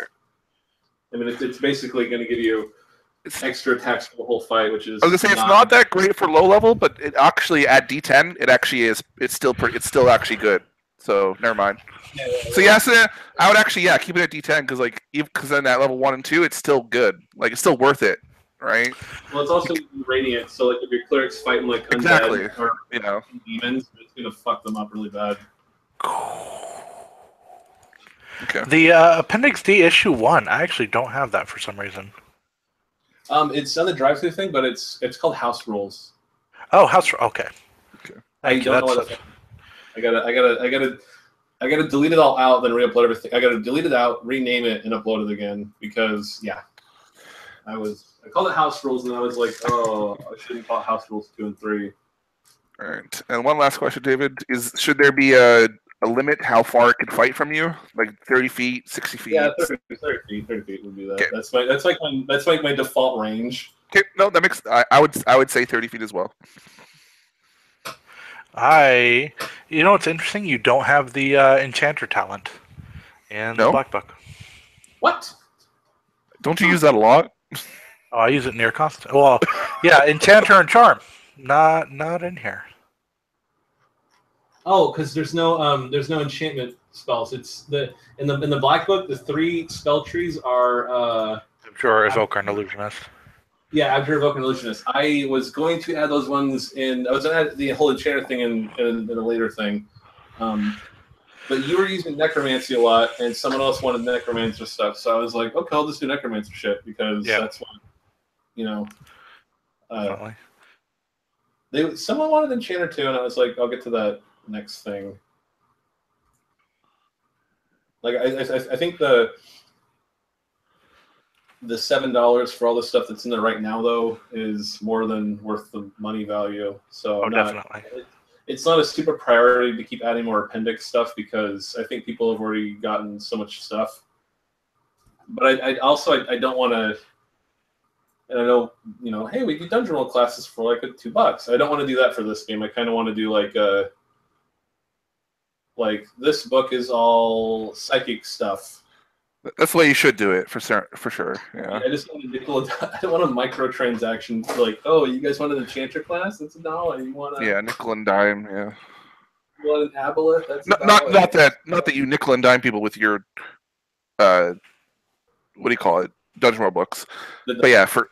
I mean, it's basically going to give you extra attacks for the whole fight, which is. I was gonna say it's not that great for low level, but it actually at D10, it actually is. It's still actually good. So never mind. Yeah, so I would actually keep it at D10 because then at level 1 and 2, it's still good. Like it's still worth it, right? Well, it's also radiant, so like if your cleric's fighting like undead or demons, it's gonna fuck them up really bad. Okay. The Appendix D issue 1, I actually don't have that for some reason. It's on the drive-through thing, but it's called House Rules. Oh, House Rules. Okay. I don't know what I gotta delete it all out, then re-upload everything. I gotta delete it out, rename it, and upload it again because I called it House Rules, and I was like, oh, I shouldn't call it House Rules 2 and 3. All right. And one last question, David, is should there be a limit how far it can fight from you? Like 30 feet, 60 feet? Yeah, 30 feet would be that. Okay. That's like my default range. Okay, no, that makes I would say 30 feet as well. You know what's interesting? You don't have the enchanter talent in the Black Book. What? Don't you use that a lot? Oh, I use it near constant. Well, yeah, enchanter and charm, not in here. Oh, because there's no enchantment spells. It's in the Black Book, the 3 spell trees are Abjure, Evoker, and Illusionist. Yeah, Abjure, Evoker, and Illusionist. I was going to add those ones in. I was going to add the whole enchanter thing in a later thing, but you were using necromancy a lot, and someone else wanted necromancer stuff. So I was like, okay, I'll just do necromancer shit because that's what someone wanted enchanter too, and I was like, I'll get to that next thing. Like I think the $7 for all the stuff that's in there right now though is more than worth the money value. So definitely. It's not a super priority to keep adding more appendix stuff because I think people have already gotten so much stuff. But I don't want to. And I know, hey, we do dungeon roll classes for like $2. I don't want to do that for this game. I kind of want to do like this book is all psychic stuff. That's the way you should do it for sure. Yeah. I just want I don't want a microtransaction like, oh, you guys want an enchanter class? That's $1. You want nickel and dime. Yeah. You want an aboleth? That's not that you nickel and dime people with your what do you call it? Dungeon roll books. But yeah, for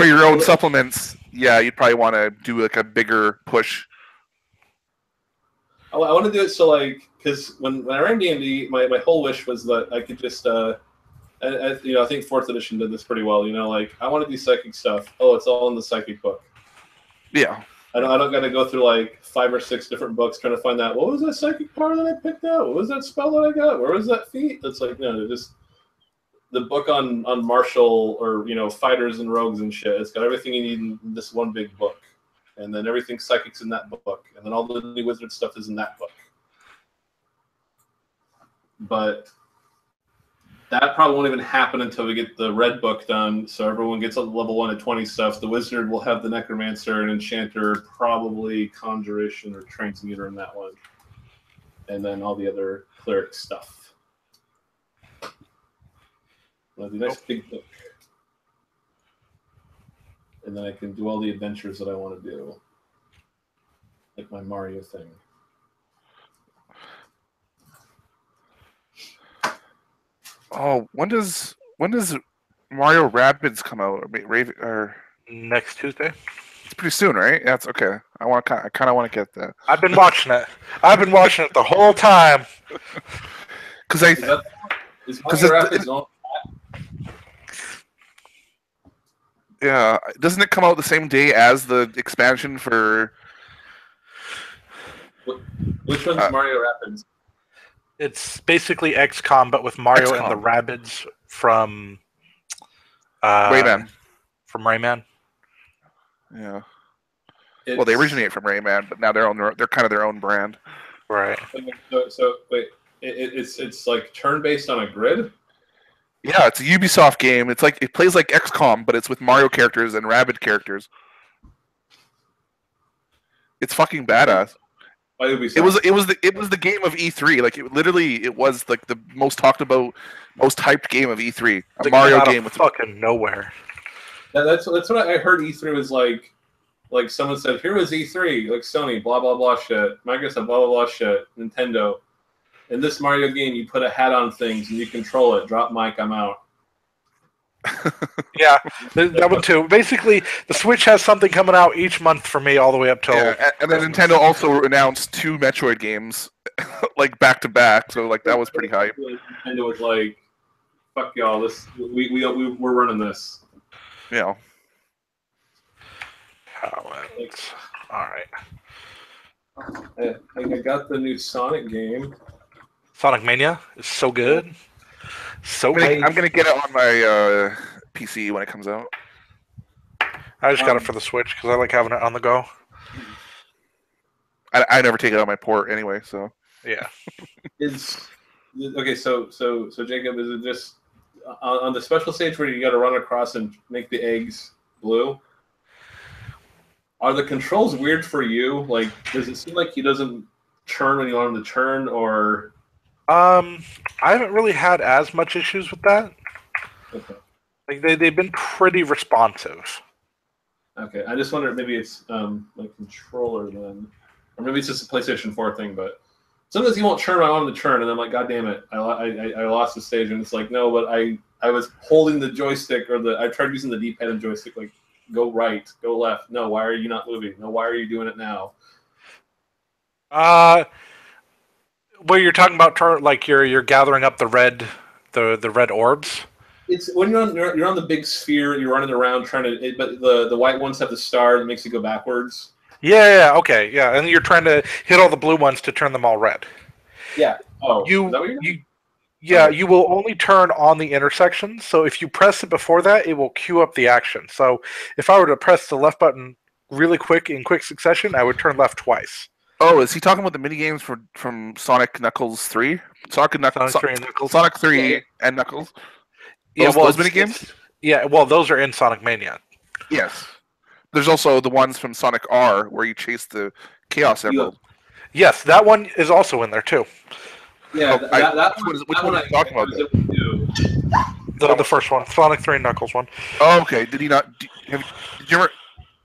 your own supplements, you'd probably want to do like a bigger push. I want to do it so like because when I ran D&D, my whole wish was that I could just I think fourth edition did this pretty well. Like I want to do psychic stuff. Oh, it's all in the psychic book. Yeah. I don't got to go through like 5 or 6 different books trying to find out what was that psychic power that I picked out. What was that spell that I got? Where was that feat? It's like just the book on martial or fighters and rogues and shit. It's got everything you need in this one big book, and then everything psychic's in that book, and then all the new wizard stuff is in that book. But that probably won't even happen until we get the red book done. So everyone gets level 1 to 20 stuff. The wizard will have the necromancer and enchanter, probably conjuration or transmuter in that one, and then all the other cleric stuff. Well, the next big book, and then I can do all the adventures that I want to do, like my Mario thing. Oh, when does Mario Rabbids come out? Or Next Tuesday. it's pretty soon, right? Yeah, it's okay. I kind of want to get that. I've been watching it. I've been watching it the whole time. Because Is Mario Rabbids on? yeah, doesn't it come out the same day as the expansion for? Which one's Mario Rabbids? It's basically XCOM, but with Mario and the XCOM. Rabbids from Rayman. From Rayman. Yeah. Well, they originate from Rayman, but now they're kind of their own brand. Right. So wait, it's like turn-based on a grid? Yeah, it's a Ubisoft game. It's like it plays like XCOM, but it's with Mario characters and Rabbids characters. It's fucking badass. Why Ubisoft? It was the game of E3. Like it was like the most talked about, most hyped game of E3. A Mario game with fucking nowhere. That's what I heard. E3 was like someone said, here was E3, like Sony, blah blah blah shit, Microsoft, blah blah blah shit, Nintendo. In this Mario game, you put a hat on things and you control it. Drop mic, I'm out. Yeah, that one too. Basically, the Switch has something coming out each month for me, all the way up till. Yeah, and then Nintendo also announced 2 Metroid games, like back to back. So like that was pretty hype. Nintendo was like, "Fuck y'all, this we're running this." Yeah. All right. I got the new Sonic game. Sonic Mania is so good. So good. I'm gonna get it on my PC when it comes out. I just got it for the Switch because I like having it on the go. I never take it on my port anyway, so yeah. Okay, so Jacob, is it just on the special stage where you got to run across and make the eggs blue? Are the controls weird for you? Like, does it seem like he doesn't turn when you want him to turn, or? I haven't really had as much issues with that. Okay. Like they've been pretty responsive. Okay, I just wonder if maybe it's my controller then, or maybe it's just a PlayStation 4 thing. But sometimes he won't turn when I want him to turn, and I'm like, God damn it, I lost the stage, and it's like, no, but I was holding the joystick, or I tried using the D-pad and joystick, like go right, go left. No, why are you not moving? No, why are you doing it now? Well, you're talking about like you're gathering up the red orbs. It's when you're on the big sphere, you're running around trying to. But the white ones have the star that makes you go backwards. Yeah, okay, yeah, and you're trying to hit all the blue ones to turn them all red. Yeah. Oh. You will only turn on the intersection. So if you press it before that, it will queue up the action. So if I were to press the left button really quick in quick succession, I would turn left twice. Oh, is he talking about the minigames from Sonic Knuckles 3? Sonic 3 and Knuckles. Sonic 3 and Knuckles? Those minigames? Yeah, well, those are in Sonic Mania. Yes. There's also the ones from Sonic R where you chase the Chaos Emerald. Yes, that one is also in there, too. Yeah, which one are you talking about? The first one, Sonic 3 and Knuckles one. Oh, okay. Did he not... Did you ever...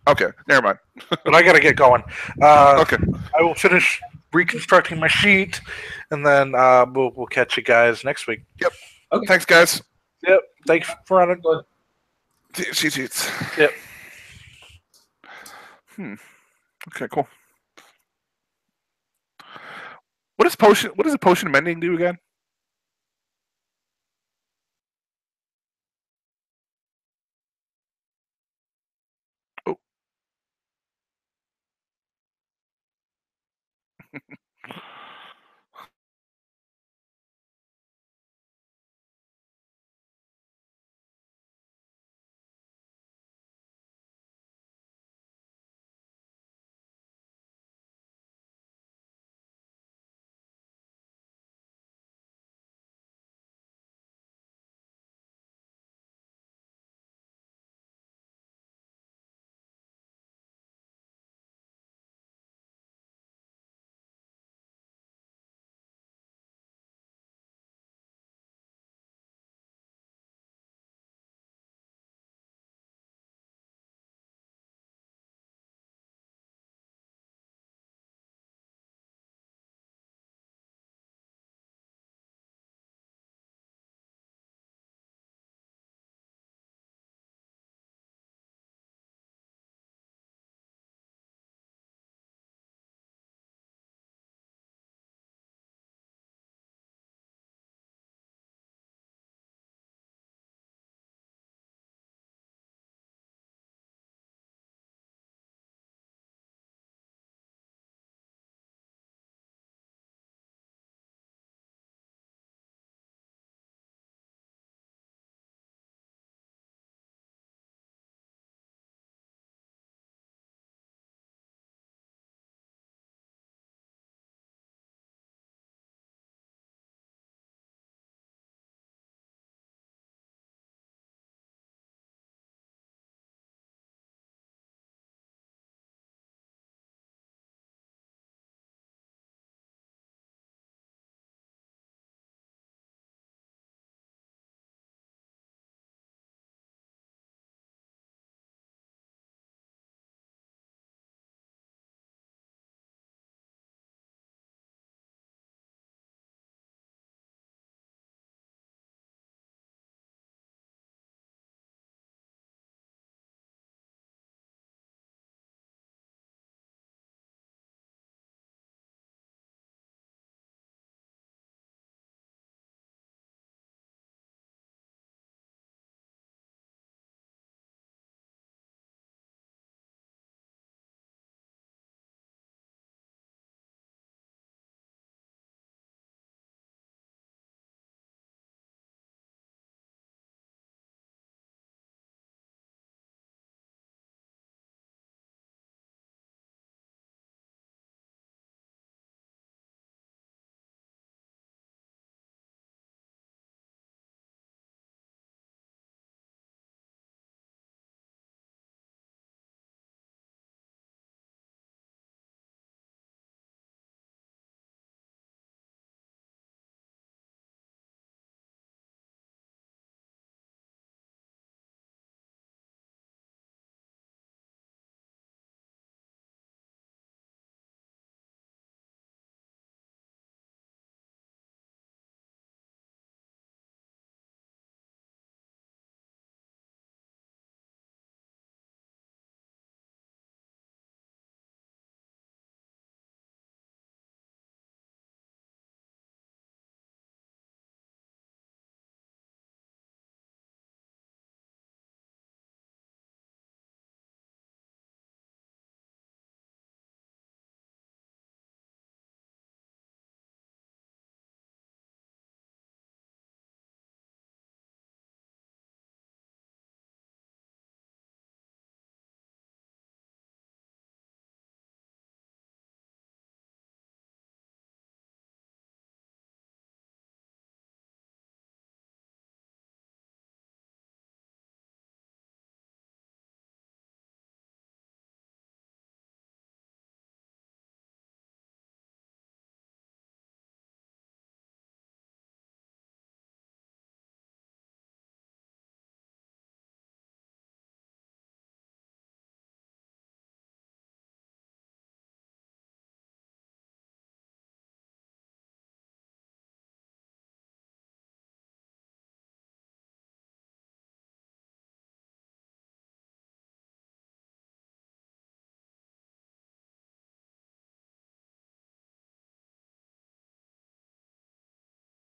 Okay, never mind. But I gotta get going. Okay. I will finish reconstructing my sheet, and then we'll catch you guys next week. Yep. Okay. Thanks, guys. Yep. Thanks for running. Cheats. Yep. Okay, cool. does potion? What does a potion of mending do again? Oh.